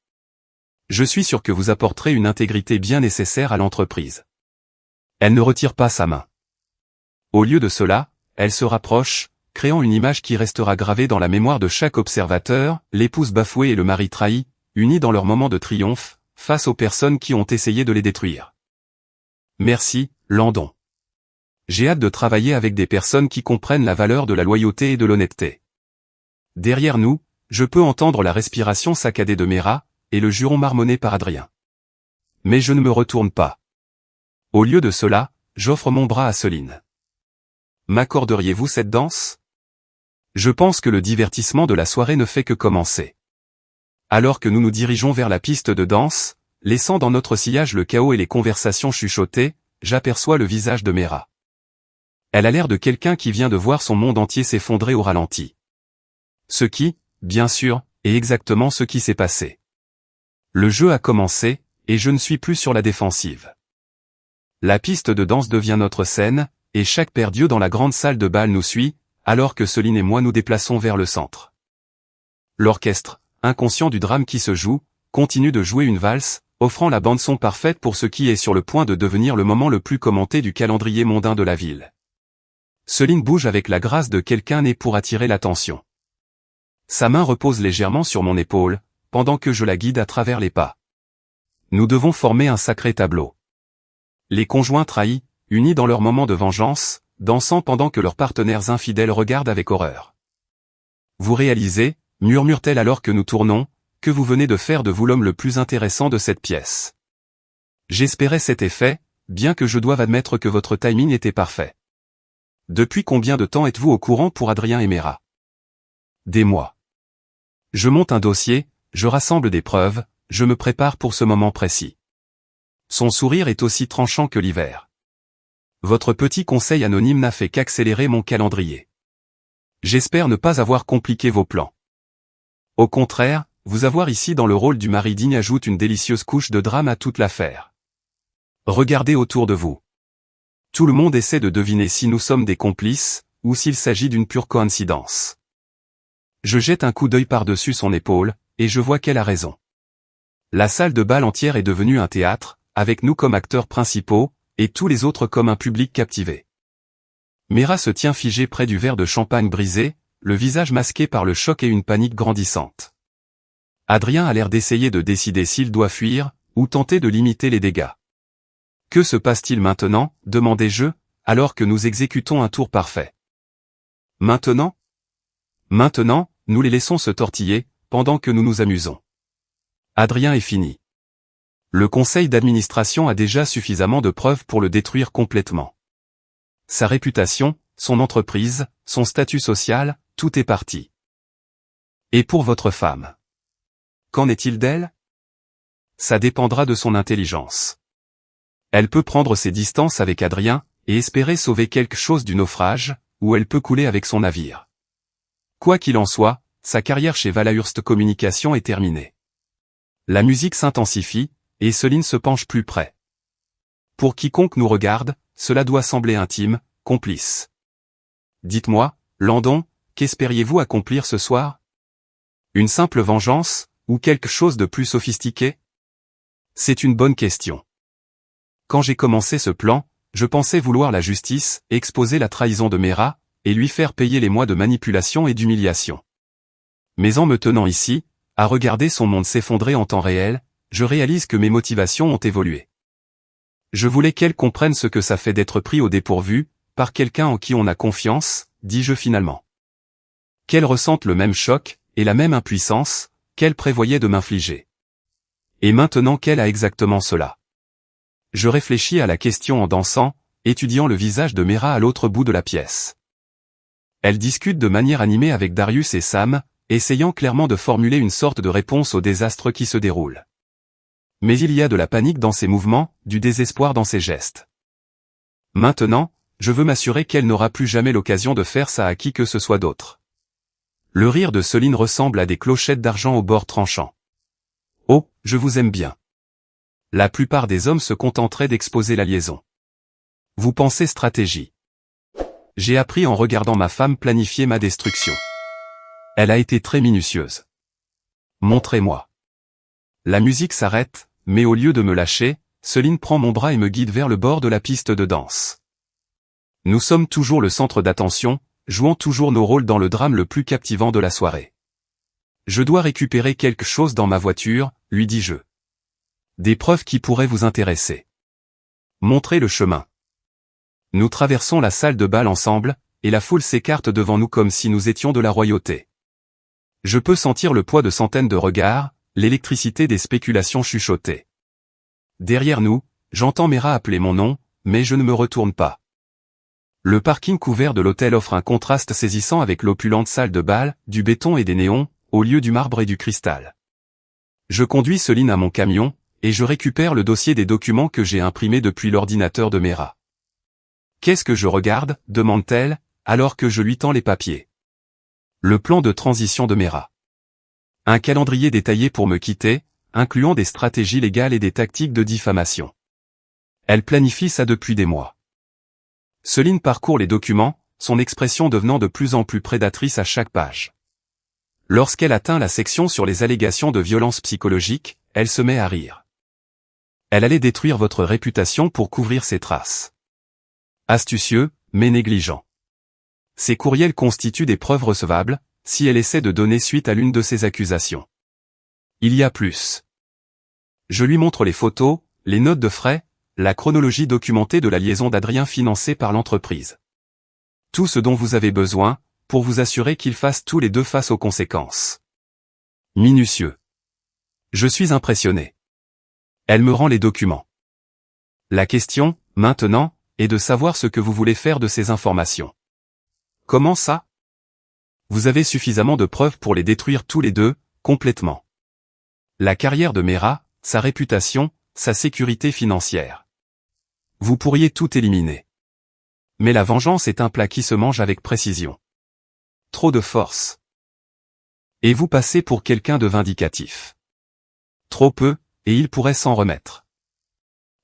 Je suis sûr que vous apporterez une intégrité bien nécessaire à l'entreprise. Elle ne retire pas sa main. Au lieu de cela, elle se rapproche, créant une image qui restera gravée dans la mémoire de chaque observateur, l'épouse bafouée et le mari trahi, unis dans leur moment de triomphe, face aux personnes qui ont essayé de les détruire. Merci, Landon. J'ai hâte de travailler avec des personnes qui comprennent la valeur de la loyauté et de l'honnêteté. Derrière nous, je peux entendre la respiration saccadée de Mera, et le juron marmonné par Adrien. Mais je ne me retourne pas. Au lieu de cela, j'offre mon bras à Céline. M'accorderiez-vous cette danse? Je pense que le divertissement de la soirée ne fait que commencer. Alors que nous nous dirigeons vers la piste de danse, laissant dans notre sillage le chaos et les conversations chuchotées, j'aperçois le visage de Mera. Elle a l'air de quelqu'un qui vient de voir son monde entier s'effondrer au ralenti. Ce qui, bien sûr, est exactement ce qui s'est passé. Le jeu a commencé, et je ne suis plus sur la défensive. La piste de danse devient notre scène, et chaque paire d'yeux dans la grande salle de bal nous suit, alors que Céline et moi nous déplaçons vers le centre. L'orchestre, inconscient du drame qui se joue, continue de jouer une valse, offrant la bande-son parfaite pour ce qui est sur le point de devenir le moment le plus commenté du calendrier mondain de la ville. Céline bouge avec la grâce de quelqu'un né pour attirer l'attention. Sa main repose légèrement sur mon épaule, pendant que je la guide à travers les pas. Nous devons former un sacré tableau. Les conjoints trahis, unis dans leur moment de vengeance, dansant pendant que leurs partenaires infidèles regardent avec horreur. Vous réalisez, murmure-t-elle alors que nous tournons, que vous venez de faire de vous l'homme le plus intéressant de cette pièce. J'espérais cet effet, bien que je doive admettre que votre timing était parfait. Depuis combien de temps êtes-vous au courant pour Adrien et Mera? Des mois. Je monte un dossier, je rassemble des preuves, je me prépare pour ce moment précis. Son sourire est aussi tranchant que l'hiver. Votre petit conseil anonyme n'a fait qu'accélérer mon calendrier. J'espère ne pas avoir compliqué vos plans. Au contraire, vous avoir ici dans le rôle du mari digne ajoute une délicieuse couche de drame à toute l'affaire. Regardez autour de vous. Tout le monde essaie de deviner si nous sommes des complices, ou s'il s'agit d'une pure coïncidence. Je jette un coup d'œil par-dessus son épaule, et je vois qu'elle a raison. La salle de bal entière est devenue un théâtre, avec nous comme acteurs principaux, et tous les autres comme un public captivé. Mera se tient figée près du verre de champagne brisé, le visage masqué par le choc et une panique grandissante. Adrien a l'air d'essayer de décider s'il doit fuir, ou tenter de limiter les dégâts. Que se passe-t-il maintenant, demandai-je, alors que nous exécutons un tour parfait. Maintenant, nous les laissons se tortiller, pendant que nous nous amusons. Adrien est fini. Le conseil d'administration a déjà suffisamment de preuves pour le détruire complètement. Sa réputation, son entreprise, son statut social, tout est parti. Et pour votre femme? Qu'en est-il d'elle? Ça dépendra de son intelligence. Elle peut prendre ses distances avec Adrien, et espérer sauver quelque chose du naufrage, ou elle peut couler avec son navire. Quoi qu'il en soit, sa carrière chez Valahurst Communication est terminée. La musique s'intensifie, et Céline se penche plus près. Pour quiconque nous regarde, cela doit sembler intime, complice. Dites-moi, Landon, qu'espériez-vous accomplir ce soir? Une simple vengeance, ou quelque chose de plus sophistiqué? C'est une bonne question. Quand j'ai commencé ce plan, je pensais vouloir la justice, exposer la trahison de Mera, et lui faire payer les mois de manipulation et d'humiliation. Mais en me tenant ici, à regarder son monde s'effondrer en temps réel, je réalise que mes motivations ont évolué. Je voulais qu'elle comprenne ce que ça fait d'être pris au dépourvu, par quelqu'un en qui on a confiance, dis-je finalement. Qu'elle ressente le même choc, et la même impuissance, qu'elle prévoyait de m'infliger. Et maintenant qu'elle a exactement cela. Je réfléchis à la question en dansant, étudiant le visage de Mera à l'autre bout de la pièce. Elle discute de manière animée avec Darius et Sam, essayant clairement de formuler une sorte de réponse au désastre qui se déroule. Mais il y a de la panique dans ses mouvements, du désespoir dans ses gestes. Maintenant, je veux m'assurer qu'elle n'aura plus jamais l'occasion de faire ça à qui que ce soit d'autre. Le rire de Céline ressemble à des clochettes d'argent au bord tranchant. Oh, je vous aime bien. La plupart des hommes se contenteraient d'exposer la liaison. Vous pensez stratégie. J'ai appris en regardant ma femme planifier ma destruction. Elle a été très minutieuse. Montrez-moi. La musique s'arrête, mais au lieu de me lâcher, Céline prend mon bras et me guide vers le bord de la piste de danse. Nous sommes toujours le centre d'attention, jouant toujours nos rôles dans le drame le plus captivant de la soirée. Je dois récupérer quelque chose dans ma voiture, lui dis-je. Des preuves qui pourraient vous intéresser. Montrez le chemin. Nous traversons la salle de bal ensemble, et la foule s'écarte devant nous comme si nous étions de la royauté. Je peux sentir le poids de centaines de regards, l'électricité des spéculations chuchotées. Derrière nous, j'entends Mera appeler mon nom, mais je ne me retourne pas. Le parking couvert de l'hôtel offre un contraste saisissant avec l'opulente salle de bal, du béton et des néons, au lieu du marbre et du cristal. Je conduis Céline à mon camion, et je récupère le dossier des documents que j'ai imprimés depuis l'ordinateur de Mera. « Qu'est-ce que je regarde ?» demande-t-elle, alors que je lui tends les papiers. Le plan de transition de Mera. Un calendrier détaillé pour me quitter, incluant des stratégies légales et des tactiques de diffamation. Elle planifie ça depuis des mois. Céline parcourt les documents, son expression devenant de plus en plus prédatrice à chaque page. Lorsqu'elle atteint la section sur les allégations de violence psychologique, elle se met à rire. Elle allait détruire votre réputation pour couvrir ses traces. Astucieux, mais négligent. Ces courriels constituent des preuves recevables, si elle essaie de donner suite à l'une de ces accusations. Il y a plus. Je lui montre les photos, les notes de frais, la chronologie documentée de la liaison d'Adrien financée par l'entreprise. Tout ce dont vous avez besoin, pour vous assurer qu'ils fassent tous les deux face aux conséquences. Minutieux. Je suis impressionné. Elle me rend les documents. La question, maintenant, est de savoir ce que vous voulez faire de ces informations. Comment ça? Vous avez suffisamment de preuves pour les détruire tous les deux, complètement. La carrière de Mera, sa réputation, sa sécurité financière. Vous pourriez tout éliminer. Mais la vengeance est un plat qui se mange avec précision. Trop de force. Et vous passez pour quelqu'un de vindicatif. Trop peu, et il pourrait s'en remettre.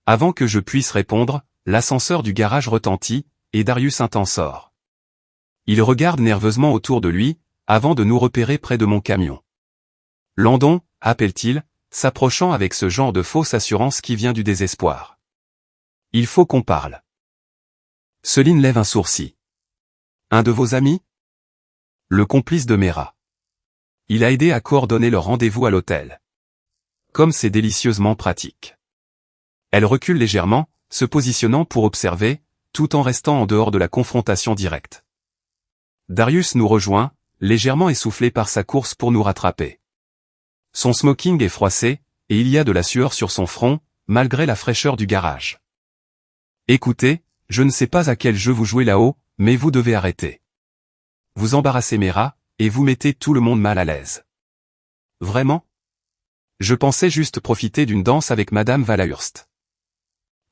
Avant que je puisse répondre, l'ascenseur du garage retentit, et Darius sort. Il regarde nerveusement autour de lui, avant de nous repérer près de mon camion. Landon, appelle-t-il, s'approchant avec ce genre de fausse assurance qui vient du désespoir. Il faut qu'on parle. Céline lève un sourcil. Un de vos amis? Le complice de Mera. Il a aidé à coordonner leur rendez-vous à l'hôtel. Comme c'est délicieusement pratique. Elle recule légèrement, se positionnant pour observer, tout en restant en dehors de la confrontation directe. Darius nous rejoint, légèrement essoufflé par sa course pour nous rattraper. Son smoking est froissé, et il y a de la sueur sur son front, malgré la fraîcheur du garage. Écoutez, je ne sais pas à quel jeu vous jouez là-haut, mais vous devez arrêter. Vous embarrassez Mera, et vous mettez tout le monde mal à l'aise. Vraiment? Je pensais juste profiter d'une danse avec Madame Valahurst.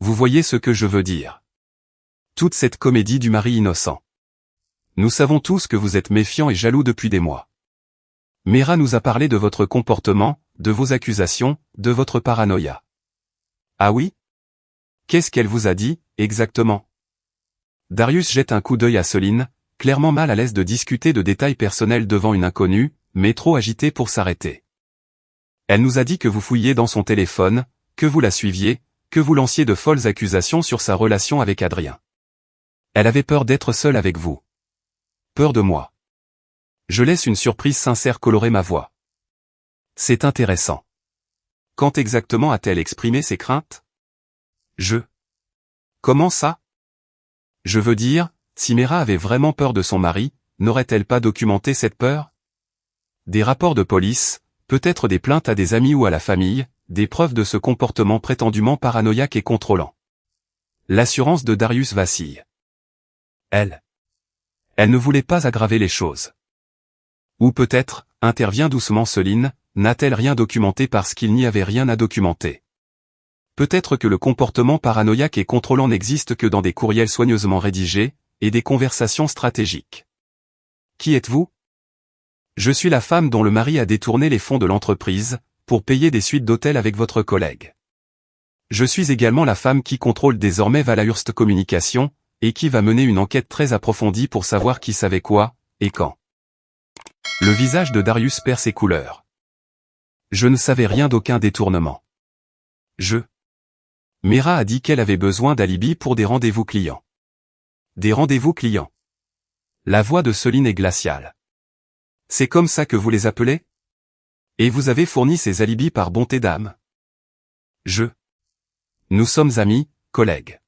Vous voyez ce que je veux dire. Toute cette comédie du mari innocent. Nous savons tous que vous êtes méfiant et jaloux depuis des mois. Mera nous a parlé de votre comportement, de vos accusations, de votre paranoïa. Ah oui? Qu'est-ce qu'elle vous a dit, exactement? Darius jette un coup d'œil à Céline, clairement mal à l'aise de discuter de détails personnels devant une inconnue, mais trop agitée pour s'arrêter. Elle nous a dit que vous fouilliez dans son téléphone, que vous la suiviez, que vous lanciez de folles accusations sur sa relation avec Adrien. Elle avait peur d'être seule avec vous. Peur de moi. Je laisse une surprise sincère colorer ma voix. C'est intéressant. Quand exactement a-t-elle exprimé ses craintes? Comment ça? Je veux dire, si Mera avait vraiment peur de son mari, n'aurait-elle pas documenté cette peur? Des rapports de police, peut-être des plaintes à des amis ou à la famille, des preuves de ce comportement prétendument paranoïaque et contrôlant. L'assurance de Darius vacille. Elle ne voulait pas aggraver les choses. Ou peut-être, intervient doucement Céline, n'a-t-elle rien documenté parce qu'il n'y avait rien à documenter. Peut-être que le comportement paranoïaque et contrôlant n'existe que dans des courriels soigneusement rédigés, et des conversations stratégiques. Qui êtes-vous? Je suis la femme dont le mari a détourné les fonds de l'entreprise, pour payer des suites d'hôtel avec votre collègue. Je suis également la femme qui contrôle désormais Valahurst Communication, et qui va mener une enquête très approfondie pour savoir qui savait quoi, et quand. Le visage de Darius perd ses couleurs. Je ne savais rien d'aucun détournement. Mera a dit qu'elle avait besoin d'alibi pour des rendez-vous clients. Des rendez-vous clients. La voix de Soline est glaciale. C'est comme ça que vous les appelez? Et vous avez fourni ces alibis par bonté d'âme? Nous sommes amis, collègues.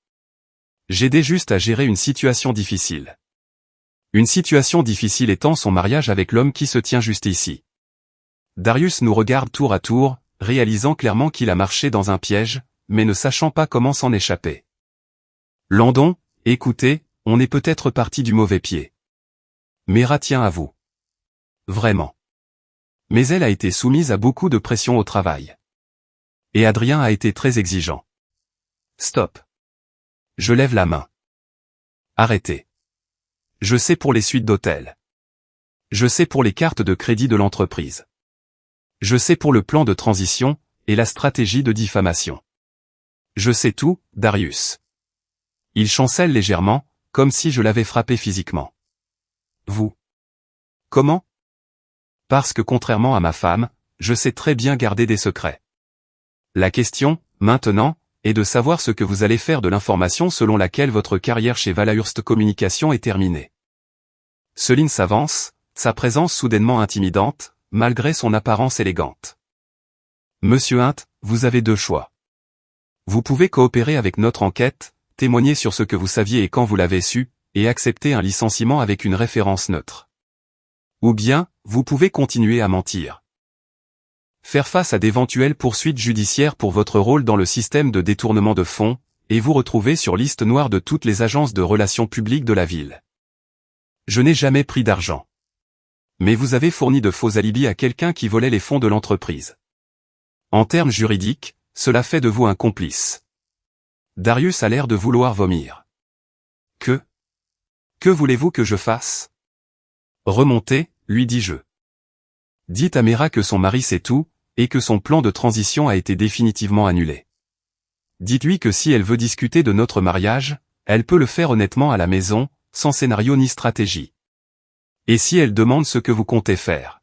J'aidais juste à gérer une situation difficile. Une situation difficile étant son mariage avec l'homme qui se tient juste ici. Darius nous regarde tour à tour, réalisant clairement qu'il a marché dans un piège, mais ne sachant pas comment s'en échapper. Landon, écoutez, on est peut-être parti du mauvais pied. Mera tient à vous. Vraiment. Mais elle a été soumise à beaucoup de pression au travail. Et Adrien a été très exigeant. Stop. Je lève la main. Arrêtez. Je sais pour les suites d'hôtel. Je sais pour les cartes de crédit de l'entreprise. Je sais pour le plan de transition, et la stratégie de diffamation. Je sais tout, Darius. Il chancelle légèrement, comme si je l'avais frappé physiquement. Vous. Comment? Parce que contrairement à ma femme, je sais très bien garder des secrets. La question, maintenant, est de savoir ce que vous allez faire de l'information selon laquelle votre carrière chez Valahurst Communication est terminée. Soline s'avance, sa présence soudainement intimidante, malgré son apparence élégante. Monsieur Hint, vous avez deux choix. Vous pouvez coopérer avec notre enquête, témoigner sur ce que vous saviez et quand vous l'avez su, et accepter un licenciement avec une référence neutre. Ou bien, vous pouvez continuer à mentir. Faire face à d'éventuelles poursuites judiciaires pour votre rôle dans le système de détournement de fonds, et vous retrouver sur liste noire de toutes les agences de relations publiques de la ville. Je n'ai jamais pris d'argent. Mais vous avez fourni de faux alibis à quelqu'un qui volait les fonds de l'entreprise. En termes juridiques, cela fait de vous un complice. Darius a l'air de vouloir vomir. Que voulez-vous que je fasse? Remontez, lui dis-je. Dites à Mera que son mari sait tout, et que son plan de transition a été définitivement annulé. Dites-lui que si elle veut discuter de notre mariage, elle peut le faire honnêtement à la maison, sans scénario ni stratégie. Et si elle demande ce que vous comptez faire?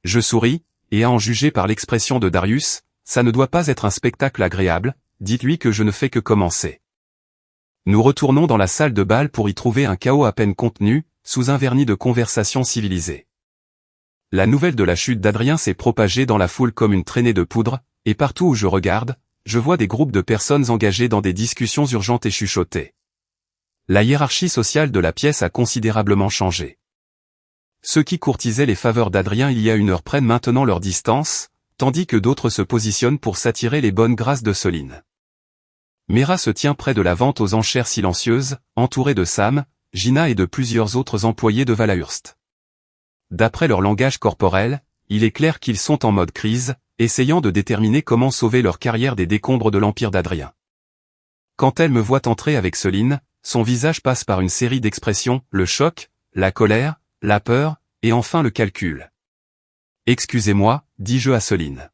Je souris, et à en juger par l'expression de Darius, ça ne doit pas être un spectacle agréable, dites-lui que je ne fais que commencer. Nous retournons dans la salle de bal pour y trouver un chaos à peine contenu, sous un vernis de conversation civilisée. La nouvelle de la chute d'Adrien s'est propagée dans la foule comme une traînée de poudre, et partout où je regarde, je vois des groupes de personnes engagées dans des discussions urgentes et chuchotées. La hiérarchie sociale de la pièce a considérablement changé. Ceux qui courtisaient les faveurs d'Adrien il y a une heure prennent maintenant leur distance, tandis que d'autres se positionnent pour s'attirer les bonnes grâces de Soline. Mera se tient près de la vente aux enchères silencieuse, entourée de Sam, Gina et de plusieurs autres employés de Valahurst. D'après leur langage corporel, il est clair qu'ils sont en mode crise, essayant de déterminer comment sauver leur carrière des décombres de l'empire d'Adrien. Quand elle me voit entrer avec Soline, son visage passe par une série d'expressions, le choc, la colère, la peur, et enfin le calcul. Excusez-moi, dis-je à Soline.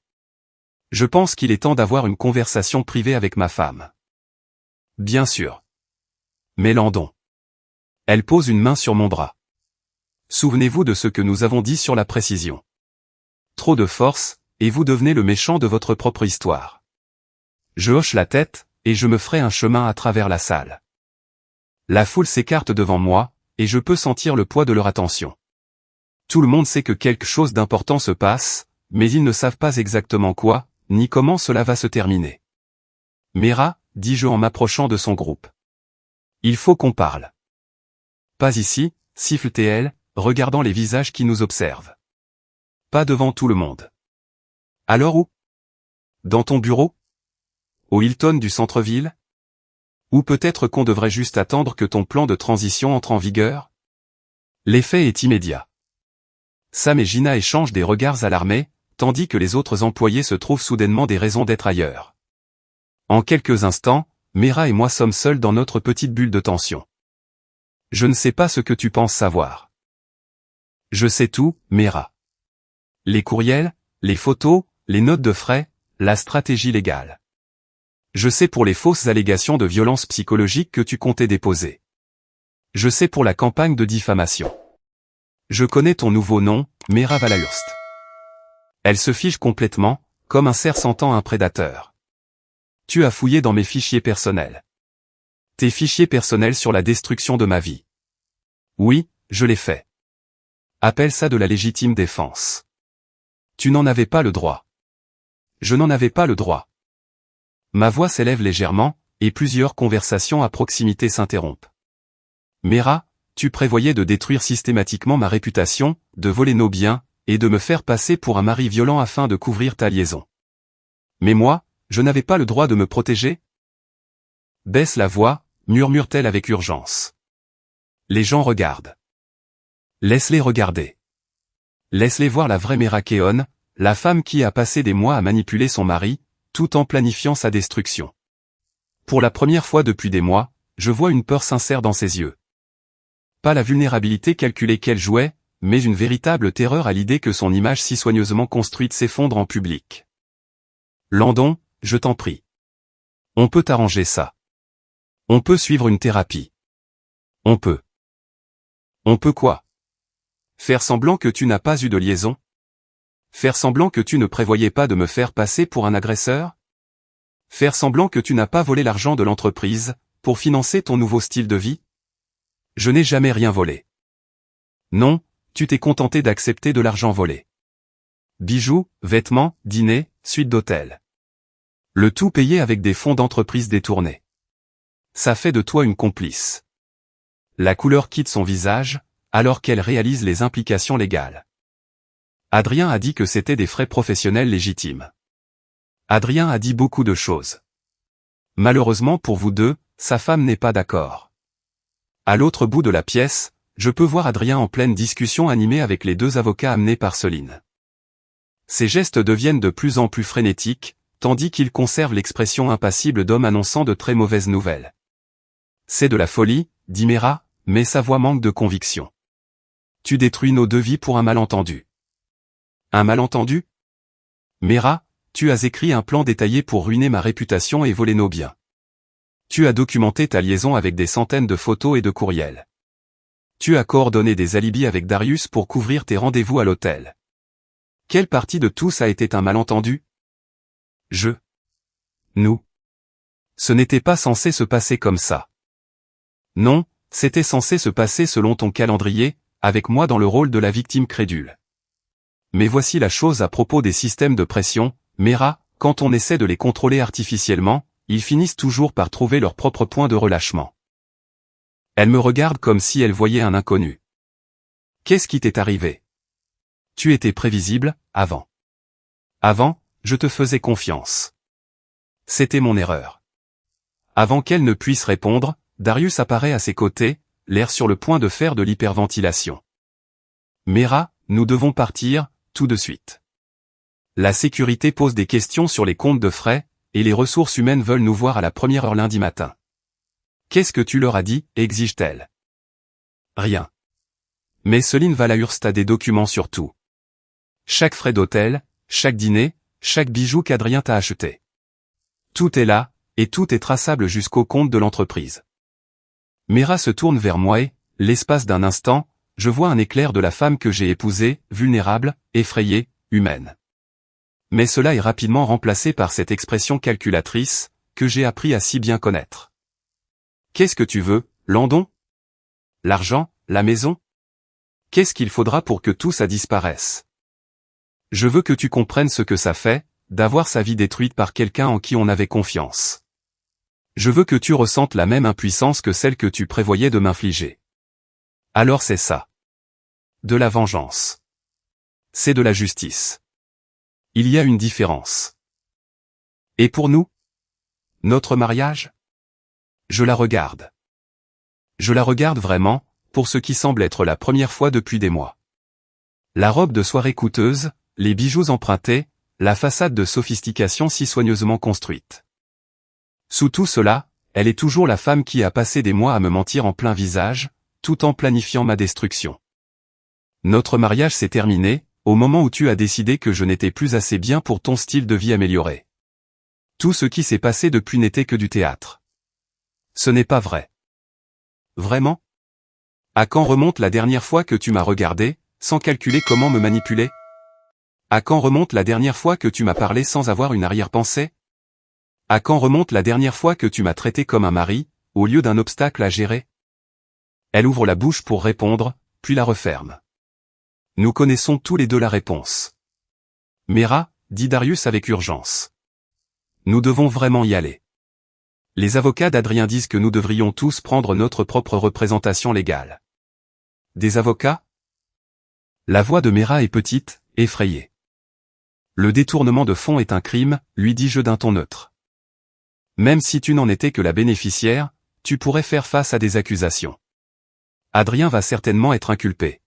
Je pense qu'il est temps d'avoir une conversation privée avec ma femme. Bien sûr. Mais Landon. Elle pose une main sur mon bras. Souvenez-vous de ce que nous avons dit sur la précision. Trop de force, et vous devenez le méchant de votre propre histoire. Je hoche la tête, et je me ferai un chemin à travers la salle. La foule s'écarte devant moi, et je peux sentir le poids de leur attention. Tout le monde sait que quelque chose d'important se passe, mais ils ne savent pas exactement quoi, ni comment cela va se terminer. Mera, dis-je en m'approchant de son groupe. Il faut qu'on parle. Pas ici, siffle-t-elle, regardant les visages qui nous observent. Pas devant tout le monde. Alors où? Dans ton bureau? Au Hilton du centre-ville? Ou peut-être qu'on devrait juste attendre que ton plan de transition entre en vigueur? L'effet est immédiat. Sam et Gina échangent des regards alarmés, tandis que les autres employés se trouvent soudainement des raisons d'être ailleurs. En quelques instants, Mera et moi sommes seuls dans notre petite bulle de tension. Je ne sais pas ce que tu penses savoir. Je sais tout, Mera. Les courriels, les photos, les notes de frais, la stratégie légale. Je sais pour les fausses allégations de violence psychologique que tu comptais déposer. Je sais pour la campagne de diffamation. Je connais ton nouveau nom, Mera Valahurst. Elle se fige complètement, comme un cerf sentant un prédateur. Tu as fouillé dans mes fichiers personnels. Tes fichiers personnels sur la destruction de ma vie. Oui, je l'ai fait. Appelle ça de la légitime défense. Tu n'en avais pas le droit. Je n'en avais pas le droit. Ma voix s'élève légèrement, et plusieurs conversations à proximité s'interrompent. Mera, tu prévoyais de détruire systématiquement ma réputation, de voler nos biens, et de me faire passer pour un mari violent afin de couvrir ta liaison. Mais moi, je n'avais pas le droit de me protéger? Baisse la voix, murmure-t-elle avec urgence. Les gens regardent. Laisse-les regarder. Laisse-les voir la vraie Mera Keon, la femme qui a passé des mois à manipuler son mari, tout en planifiant sa destruction. Pour la première fois depuis des mois, je vois une peur sincère dans ses yeux. Pas la vulnérabilité calculée qu'elle jouait, mais une véritable terreur à l'idée que son image si soigneusement construite s'effondre en public. Landon, je t'en prie. On peut arranger ça. On peut suivre une thérapie. On peut. On peut quoi? Faire semblant que tu n'as pas eu de liaison? Faire semblant que tu ne prévoyais pas de me faire passer pour un agresseur? Faire semblant que tu n'as pas volé l'argent de l'entreprise, pour financer ton nouveau style de vie? Je n'ai jamais rien volé. Non, tu t'es contenté d'accepter de l'argent volé. Bijoux, vêtements, dîners, suite d'hôtel. Le tout payé avec des fonds d'entreprise détournés. Ça fait de toi une complice. La couleur quitte son visage, alors qu'elle réalise les implications légales. Adrien a dit que c'était des frais professionnels légitimes. Adrien a dit beaucoup de choses. Malheureusement pour vous deux, sa femme n'est pas d'accord. À l'autre bout de la pièce, je peux voir Adrien en pleine discussion animée avec les deux avocats amenés par Soline. Ses gestes deviennent de plus en plus frénétiques, tandis qu'il conserve l'expression impassible d'homme annonçant de très mauvaises nouvelles. C'est de la folie, dit Mera, mais sa voix manque de conviction. Tu détruis nos deux vies pour un malentendu. Un malentendu? Mera, tu as écrit un plan détaillé pour ruiner ma réputation et voler nos biens. Tu as documenté ta liaison avec des centaines de photos et de courriels. Tu as coordonné des alibis avec Darius pour couvrir tes rendez-vous à l'hôtel. Quelle partie de tout ça a été un malentendu? Nous. Ce n'était pas censé se passer comme ça. Non, c'était censé se passer selon ton calendrier, avec moi dans le rôle de la victime crédule. Mais voici la chose à propos des systèmes de pression, Mera, quand on essaie de les contrôler artificiellement, ils finissent toujours par trouver leur propre point de relâchement. Elle me regarde comme si elle voyait un inconnu. Qu'est-ce qui t'est arrivé? Tu étais prévisible, avant. Avant, je te faisais confiance. C'était mon erreur. Avant qu'elle ne puisse répondre, Darius apparaît à ses côtés, l'air sur le point de faire de l'hyperventilation. Mera, nous devons partir, tout de suite. La sécurité pose des questions sur les comptes de frais, et les ressources humaines veulent nous voir à la première heure lundi matin. Qu'est-ce que tu leur as dit, exige-t-elle. Rien. Mais Soline Valahurst a des documents sur tout. Chaque frais d'hôtel, chaque dîner, chaque bijou qu'Adrien t'a acheté. Tout est là, et tout est traçable jusqu'au compte de l'entreprise. Mera se tourne vers moi et, l'espace d'un instant, je vois un éclair de la femme que j'ai épousée, vulnérable, effrayée, humaine. Mais cela est rapidement remplacé par cette expression calculatrice, que j'ai appris à si bien connaître. Qu'est-ce que tu veux, Landon? L'argent, la maison? Qu'est-ce qu'il faudra pour que tout ça disparaisse? Je veux que tu comprennes ce que ça fait, d'avoir sa vie détruite par quelqu'un en qui on avait confiance. Je veux que tu ressentes la même impuissance que celle que tu prévoyais de m'infliger. Alors c'est ça. De la vengeance. C'est de la justice. Il y a une différence. Et pour nous? Notre mariage? Je la regarde. Je la regarde vraiment, pour ce qui semble être la première fois depuis des mois. La robe de soirée coûteuse, les bijoux empruntés, la façade de sophistication si soigneusement construite. Sous tout cela, elle est toujours la femme qui a passé des mois à me mentir en plein visage, tout en planifiant ma destruction. Notre mariage s'est terminé, au moment où tu as décidé que je n'étais plus assez bien pour ton style de vie amélioré. Tout ce qui s'est passé depuis n'était que du théâtre. Ce n'est pas vrai. Vraiment? À quand remonte la dernière fois que tu m'as regardé, sans calculer comment me manipuler? À quand remonte la dernière fois que tu m'as parlé sans avoir une arrière-pensée? À quand remonte la dernière fois que tu m'as traité comme un mari, au lieu d'un obstacle à gérer? Elle ouvre la bouche pour répondre, puis la referme. Nous connaissons tous les deux la réponse. Mera, dit Darius avec urgence. Nous devons vraiment y aller. Les avocats d'Adrien disent que nous devrions tous prendre notre propre représentation légale. Des avocats? La voix de Mera est petite, effrayée. Le détournement de fonds est un crime, lui dis-je d'un ton neutre. Même si tu n'en étais que la bénéficiaire, tu pourrais faire face à des accusations. Adrien va certainement être inculpé.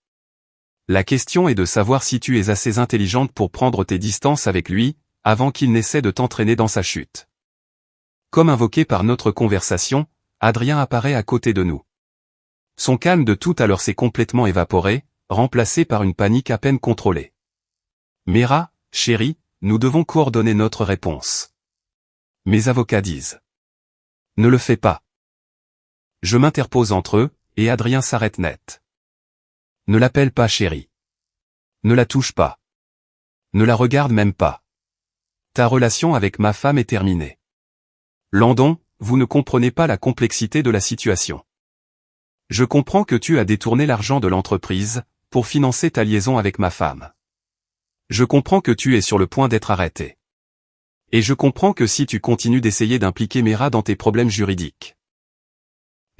La question est de savoir si tu es assez intelligente pour prendre tes distances avec lui, avant qu'il n'essaie de t'entraîner dans sa chute. Comme invoqué par notre conversation, Adrien apparaît à côté de nous. Son calme de tout à l'heure s'est complètement évaporé, remplacé par une panique à peine contrôlée. Mera, chérie, nous devons coordonner notre réponse. Mes avocats disent. Ne le fais pas. Je m'interpose entre eux, et Adrien s'arrête net. Ne l'appelle pas chérie. Ne la touche pas. Ne la regarde même pas. Ta relation avec ma femme est terminée. Landon, vous ne comprenez pas la complexité de la situation. Je comprends que tu as détourné l'argent de l'entreprise, pour financer ta liaison avec ma femme. Je comprends que tu es sur le point d'être arrêté. Et je comprends que si tu continues d'essayer d'impliquer Mera dans tes problèmes juridiques.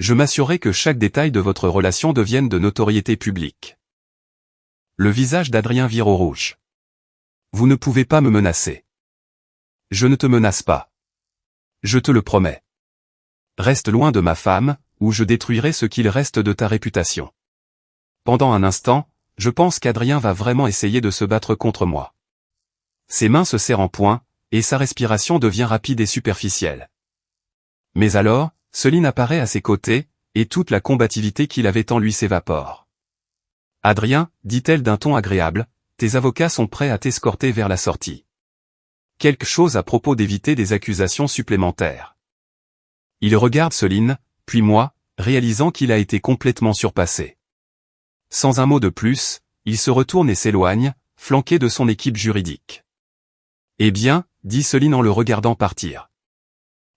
Je m'assurerai que chaque détail de votre relation devienne de notoriété publique. Le visage d'Adrien vire au rouge. Vous ne pouvez pas me menacer. Je ne te menace pas. Je te le promets. Reste loin de ma femme, ou je détruirai ce qu'il reste de ta réputation. Pendant un instant, je pense qu'Adrien va vraiment essayer de se battre contre moi. Ses mains se serrent en poing, et sa respiration devient rapide et superficielle. Mais alors, Céline apparaît à ses côtés, et toute la combativité qu'il avait en lui s'évapore. Adrien, dit-elle d'un ton agréable, tes avocats sont prêts à t'escorter vers la sortie. Quelque chose à propos d'éviter des accusations supplémentaires. Il regarde Céline, puis moi, réalisant qu'il a été complètement surpassé. Sans un mot de plus, il se retourne et s'éloigne, flanqué de son équipe juridique. Eh bien, dit Céline en le regardant partir.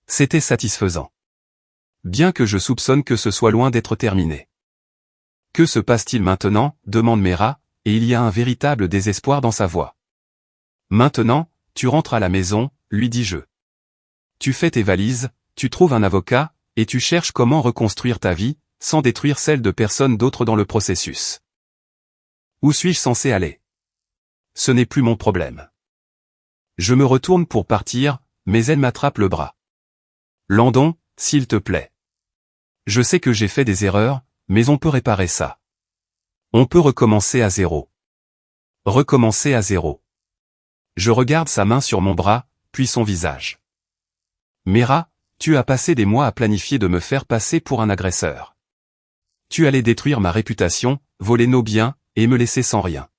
C'était satisfaisant. Bien que je soupçonne que ce soit loin d'être terminé. Que se passe-t-il maintenant, demande Mera, et il y a un véritable désespoir dans sa voix. Maintenant, tu rentres à la maison, lui dis-je. Tu fais tes valises, tu trouves un avocat, et tu cherches comment reconstruire ta vie, sans détruire celle de personne d'autre dans le processus. Où suis-je censé aller? Ce n'est plus mon problème. Je me retourne pour partir, mais elle m'attrape le bras. Landon, s'il te plaît. Je sais que j'ai fait des erreurs, mais on peut réparer ça. On peut recommencer à zéro. Recommencer à zéro. Je regarde sa main sur mon bras, puis son visage. Mera, tu as passé des mois à planifier de me faire passer pour un agresseur. Tu allais détruire ma réputation, voler nos biens, et me laisser sans rien.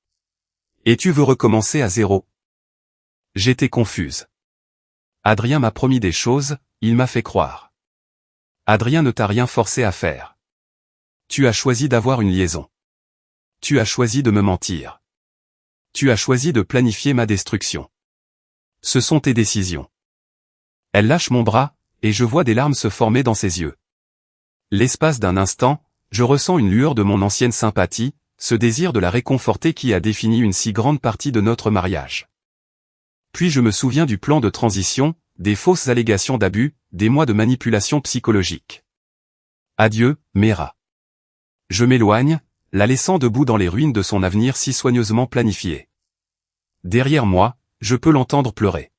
Et tu veux recommencer à zéro. J'étais confuse. Adrien m'a promis des choses, il m'a fait croire. Adrien ne t'a rien forcé à faire. Tu as choisi d'avoir une liaison. Tu as choisi de me mentir. Tu as choisi de planifier ma destruction. Ce sont tes décisions. Elle lâche mon bras, et je vois des larmes se former dans ses yeux. L'espace d'un instant, je ressens une lueur de mon ancienne sympathie, ce désir de la réconforter qui a défini une si grande partie de notre mariage. Puis je me souviens du plan de transition, des fausses allégations d'abus, des mois de manipulation psychologique. Adieu, Mera. Je m'éloigne, la laissant debout dans les ruines de son avenir si soigneusement planifié. Derrière moi, je peux l'entendre pleurer.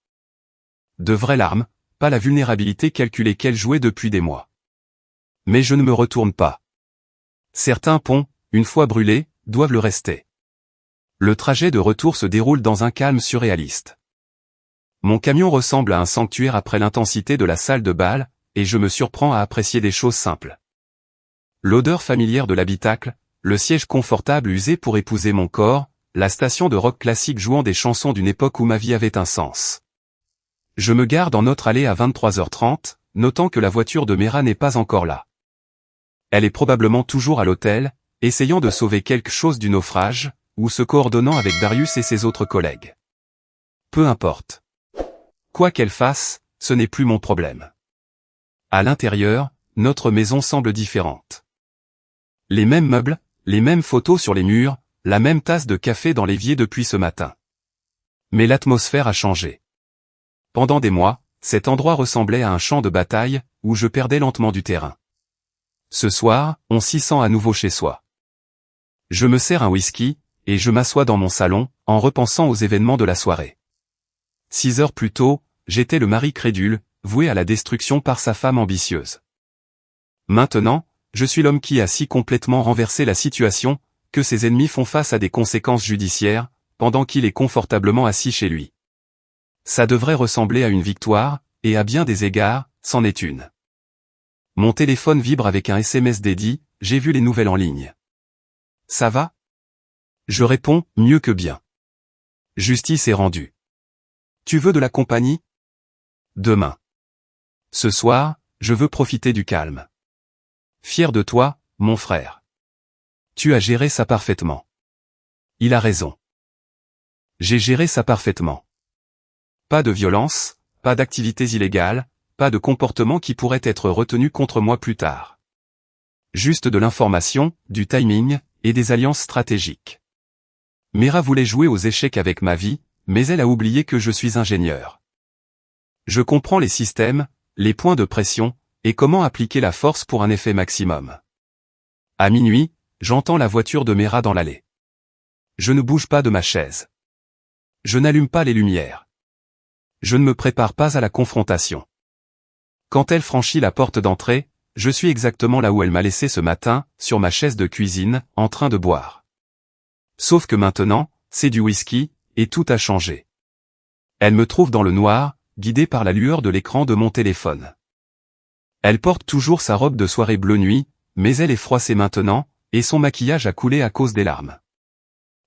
De vraies larmes, pas la vulnérabilité calculée qu'elle jouait depuis des mois. Mais je ne me retourne pas. Certains ponts, une fois brûlés, doivent le rester. Le trajet de retour se déroule dans un calme surréaliste. Mon camion ressemble à un sanctuaire après l'intensité de la salle de bal, et je me surprends à apprécier des choses simples. L'odeur familière de l'habitacle, le siège confortable usé pour épouser mon corps, la station de rock classique jouant des chansons d'une époque où ma vie avait un sens. Je me gare dans notre allée à 23h30, notant que la voiture de Mera n'est pas encore là. Elle est probablement toujours à l'hôtel, essayant de sauver quelque chose du naufrage, ou se coordonnant avec Darius et ses autres collègues. Peu importe. Quoi qu'elle fasse, ce n'est plus mon problème. À l'intérieur, notre maison semble différente. Les mêmes meubles, les mêmes photos sur les murs, la même tasse de café dans l'évier depuis ce matin. Mais l'atmosphère a changé. Pendant des mois, cet endroit ressemblait à un champ de bataille, où je perdais lentement du terrain. Ce soir, on s'y sent à nouveau chez soi. Je me sers un whisky, et je m'assois dans mon salon, en repensant aux événements de la soirée. 6 heures plus tôt, j'étais le mari crédule, voué à la destruction par sa femme ambitieuse. Maintenant, je suis l'homme qui a si complètement renversé la situation, que ses ennemis font face à des conséquences judiciaires, pendant qu'il est confortablement assis chez lui. Ça devrait ressembler à une victoire, et à bien des égards, c'en est une. Mon téléphone vibre avec un SMS d'Eddie, j'ai vu les nouvelles en ligne. Ça va? Je réponds, mieux que bien. Justice est rendue. Tu veux de la compagnie? Demain. Ce soir, je veux profiter du calme. Fier de toi, mon frère. Tu as géré ça parfaitement. Il a raison. J'ai géré ça parfaitement. Pas de violence, pas d'activités illégales, pas de comportement qui pourrait être retenu contre moi plus tard. Juste de l'information, du timing, et des alliances stratégiques. Mera voulait jouer aux échecs avec ma vie, mais elle a oublié que je suis ingénieur. Je comprends les systèmes, les points de pression, et comment appliquer la force pour un effet maximum. À minuit, j'entends la voiture de Mera dans l'allée. Je ne bouge pas de ma chaise. Je n'allume pas les lumières. Je ne me prépare pas à la confrontation. Quand elle franchit la porte d'entrée, je suis exactement là où elle m'a laissé ce matin, sur ma chaise de cuisine, en train de boire. Sauf que maintenant, c'est du whisky, et tout a changé. Elle me trouve dans le noir, guidée par la lueur de l'écran de mon téléphone. Elle porte toujours sa robe de soirée bleu nuit, mais elle est froissée maintenant, et son maquillage a coulé à cause des larmes.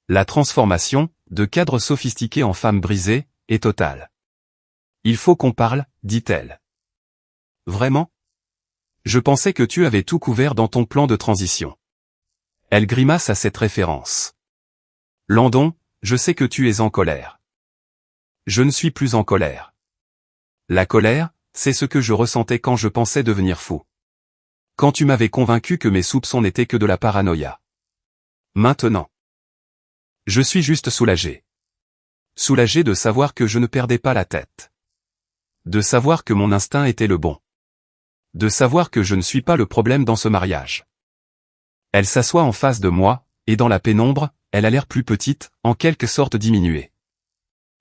La transformation, de cadre sophistiqué en femme brisée, est totale. Il faut qu'on parle, dit-elle. Vraiment? Je pensais que tu avais tout couvert dans ton plan de transition. Elle grimace à cette référence. Landon, je sais que tu es en colère. Je ne suis plus en colère. La colère, c'est ce que je ressentais quand je pensais devenir fou. Quand tu m'avais convaincu que mes soupçons n'étaient que de la paranoïa. Maintenant. Je suis juste soulagé. Soulagé de savoir que je ne perdais pas la tête. De savoir que mon instinct était le bon. De savoir que je ne suis pas le problème dans ce mariage. Elle s'assoit en face de moi, et dans la pénombre, elle a l'air plus petite, en quelque sorte diminuée.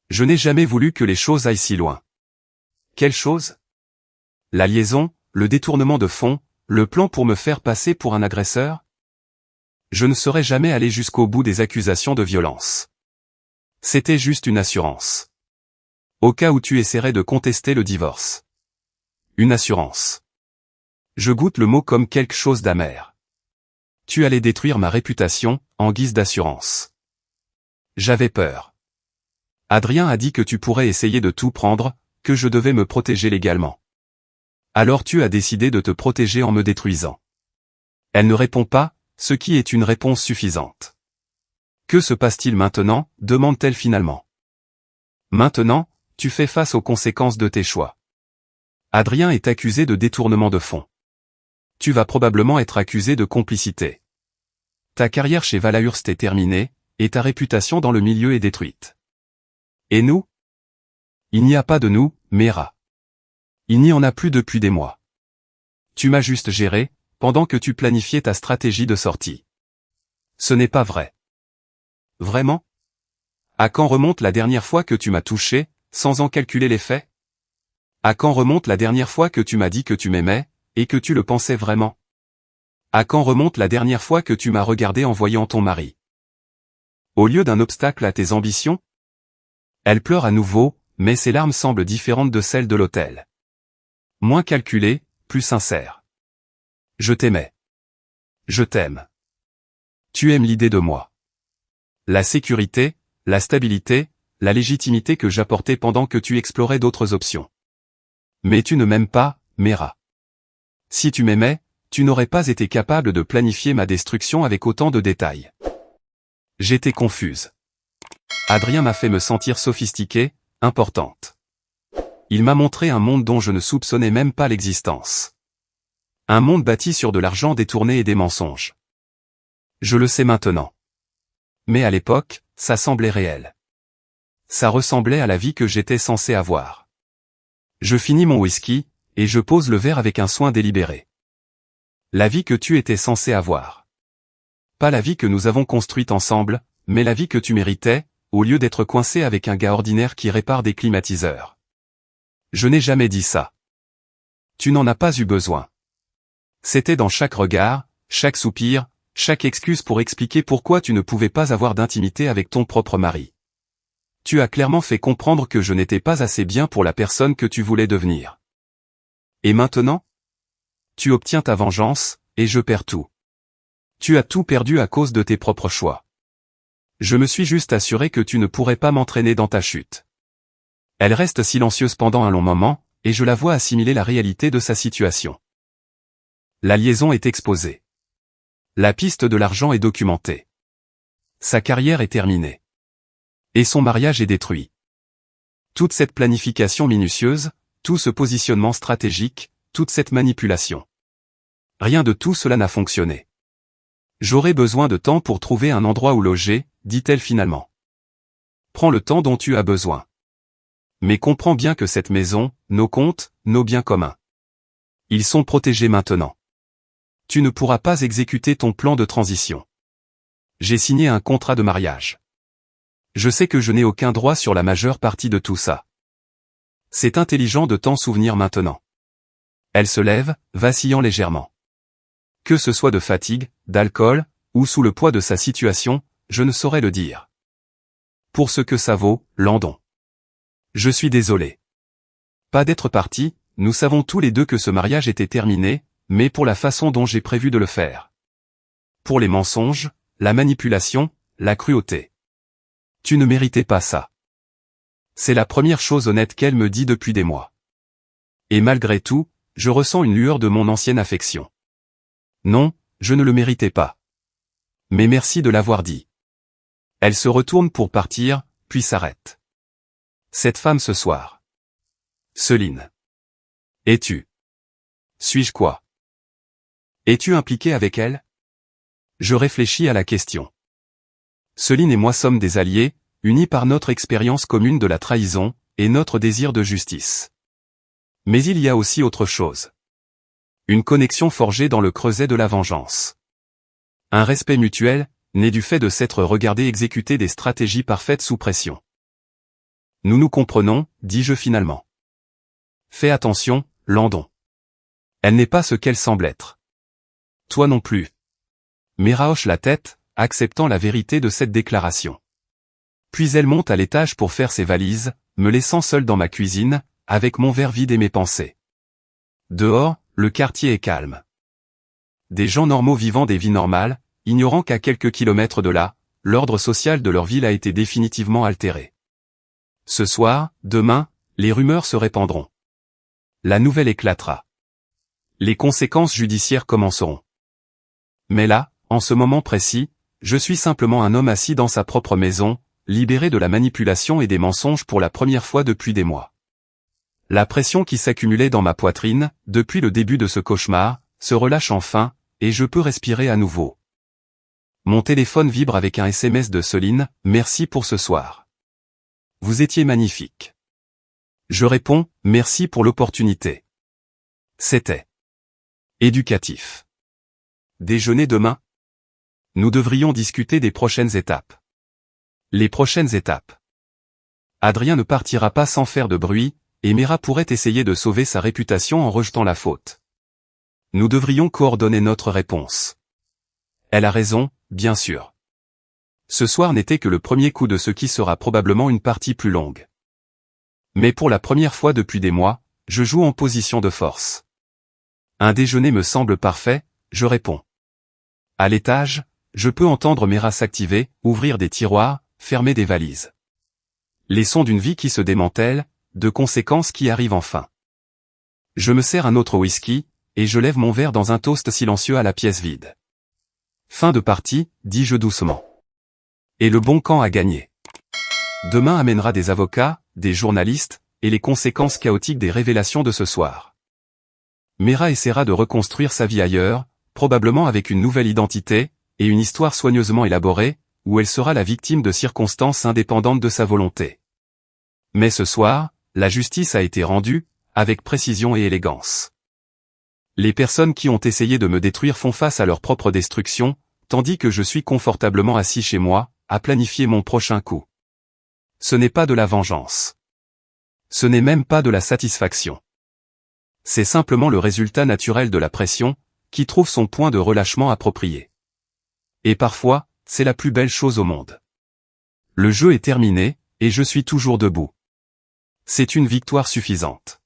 Je n'ai jamais voulu que les choses aillent si loin. Quelle chose? La liaison, le détournement de fonds, le plan pour me faire passer pour un agresseur? Je ne serais jamais allé jusqu'au bout des accusations de violence. C'était juste une assurance. Au cas où tu essaierais de contester le divorce. Une assurance. Je goûte le mot comme quelque chose d'amer. Tu allais détruire ma réputation, en guise d'assurance. J'avais peur. Adrien a dit que tu pourrais essayer de tout prendre, que je devais me protéger légalement. Alors tu as décidé de te protéger en me détruisant. Elle ne répond pas, ce qui est une réponse suffisante. Que se passe-t-il maintenant, demande-t-elle finalement. Maintenant, tu fais face aux conséquences de tes choix. Adrien est accusé de détournement de fonds. Tu vas probablement être accusé de complicité. Ta carrière chez Valahurst est terminée, et ta réputation dans le milieu est détruite. Et nous? Il n'y a pas de nous, Mera. Il n'y en a plus depuis des mois. Tu m'as juste géré, pendant que tu planifiais ta stratégie de sortie. Ce n'est pas vrai. Vraiment? À quand remonte la dernière fois que tu m'as touché, sans en calculer les faits? À quand remonte la dernière fois que tu m'as dit que tu m'aimais, et que tu le pensais vraiment? À quand remonte la dernière fois que tu m'as regardé en voyant ton mari? Au lieu d'un obstacle à tes ambitions? Elle pleure à nouveau, mais ses larmes semblent différentes de celles de l'hôtel. Moins calculées, plus sincères. Je t'aimais. Je t'aime. Tu aimes l'idée de moi. La sécurité, la stabilité, la légitimité que j'apportais pendant que tu explorais d'autres options. Mais tu ne m'aimes pas, Mera. Si tu m'aimais, tu n'aurais pas été capable de planifier ma destruction avec autant de détails. J'étais confuse. Adrien m'a fait me sentir sophistiquée, importante. Il m'a montré un monde dont je ne soupçonnais même pas l'existence. Un monde bâti sur de l'argent détourné et des mensonges. Je le sais maintenant. Mais à l'époque, ça semblait réel. Ça ressemblait à la vie que j'étais censé avoir. Je finis mon whisky, et je pose le verre avec un soin délibéré. La vie que tu étais censé avoir. Pas la vie que nous avons construite ensemble, mais la vie que tu méritais, au lieu d'être coincé avec un gars ordinaire qui répare des climatiseurs. Je n'ai jamais dit ça. Tu n'en as pas eu besoin. C'était dans chaque regard, chaque soupir, chaque excuse pour expliquer pourquoi tu ne pouvais pas avoir d'intimité avec ton propre mari. Tu as clairement fait comprendre que je n'étais pas assez bien pour la personne que tu voulais devenir. Et maintenant? Tu obtiens ta vengeance, et je perds tout. Tu as tout perdu à cause de tes propres choix. Je me suis juste assuré que tu ne pourrais pas m'entraîner dans ta chute. Elle reste silencieuse pendant un long moment, et je la vois assimiler la réalité de sa situation. La liaison est exposée. La piste de l'argent est documentée. Sa carrière est terminée. Et son mariage est détruit. Toute cette planification minutieuse, tout ce positionnement stratégique, toute cette manipulation. Rien de tout cela n'a fonctionné. J'aurai besoin de temps pour trouver un endroit où loger, dit-elle finalement. Prends le temps dont tu as besoin. Mais comprends bien que cette maison, nos comptes, nos biens communs. Ils sont protégés maintenant. Tu ne pourras pas exécuter ton plan de transition. J'ai signé un contrat de mariage. Je sais que je n'ai aucun droit sur la majeure partie de tout ça. C'est intelligent de t'en souvenir maintenant. Elle se lève, vacillant légèrement. Que ce soit de fatigue, d'alcool, ou sous le poids de sa situation, je ne saurais le dire. Pour ce que ça vaut, Landon. Je suis désolé. Pas d'être parti, nous savons tous les deux que ce mariage était terminé, mais pour la façon dont j'ai prévu de le faire. Pour les mensonges, la manipulation, la cruauté. Tu ne méritais pas ça. C'est la première chose honnête qu'elle me dit depuis des mois. Et malgré tout, je ressens une lueur de mon ancienne affection. Non, je ne le méritais pas. Mais merci de l'avoir dit. Elle se retourne pour partir, puis s'arrête. Cette femme ce soir. Céline. Es-tu? Suis-je quoi? Es-tu impliqué avec elle? Je réfléchis à la question. Céline et moi sommes des alliés, unis par notre expérience commune de la trahison, et notre désir de justice. Mais il y a aussi autre chose. Une connexion forgée dans le creuset de la vengeance. Un respect mutuel, né du fait de s'être regardé exécuter des stratégies parfaites sous pression. Nous nous comprenons, dis-je finalement. Fais attention, Landon. Elle n'est pas ce qu'elle semble être. Toi non plus. Mera hoche la tête, acceptant la vérité de cette déclaration. Puis elle monte à l'étage pour faire ses valises, me laissant seul dans ma cuisine, avec mon verre vide et mes pensées. Dehors, le quartier est calme. Des gens normaux vivant des vies normales, ignorant qu'à quelques kilomètres de là, l'ordre social de leur ville a été définitivement altéré. Ce soir, demain, les rumeurs se répandront. La nouvelle éclatera. Les conséquences judiciaires commenceront. Mais là, en ce moment précis, je suis simplement un homme assis dans sa propre maison, libéré de la manipulation et des mensonges pour la première fois depuis des mois. La pression qui s'accumulait dans ma poitrine, depuis le début de ce cauchemar, se relâche enfin, et je peux respirer à nouveau. Mon téléphone vibre avec un SMS de Céline, merci pour ce soir. Vous étiez magnifique. Je réponds, merci pour l'opportunité. C'était éducatif. Déjeuner demain? Nous devrions discuter des prochaines étapes. Les prochaines étapes. Adrien ne partira pas sans faire de bruit, et Mera pourrait essayer de sauver sa réputation en rejetant la faute. Nous devrions coordonner notre réponse. Elle a raison, bien sûr. Ce soir n'était que le premier coup de ce qui sera probablement une partie plus longue. Mais pour la première fois depuis des mois, je joue en position de force. Un déjeuner me semble parfait, je réponds. À l'étage, je peux entendre Mera s'activer, ouvrir des tiroirs, fermer des valises. Les sons d'une vie qui se démantèle, de conséquences qui arrivent enfin. Je me sers un autre whisky, et je lève mon verre dans un toast silencieux à la pièce vide. Fin de partie, dis-je doucement. Et le bon camp a gagné. Demain amènera des avocats, des journalistes, et les conséquences chaotiques des révélations de ce soir. Mera essaiera de reconstruire sa vie ailleurs, probablement avec une nouvelle identité, et une histoire soigneusement élaborée, où elle sera la victime de circonstances indépendantes de sa volonté. Mais ce soir, la justice a été rendue, avec précision et élégance. Les personnes qui ont essayé de me détruire font face à leur propre destruction, tandis que je suis confortablement assis chez moi, à planifier mon prochain coup. Ce n'est pas de la vengeance. Ce n'est même pas de la satisfaction. C'est simplement le résultat naturel de la pression, qui trouve son point de relâchement approprié. Et parfois, c'est la plus belle chose au monde. Le jeu est terminé, et je suis toujours debout. C'est une victoire suffisante.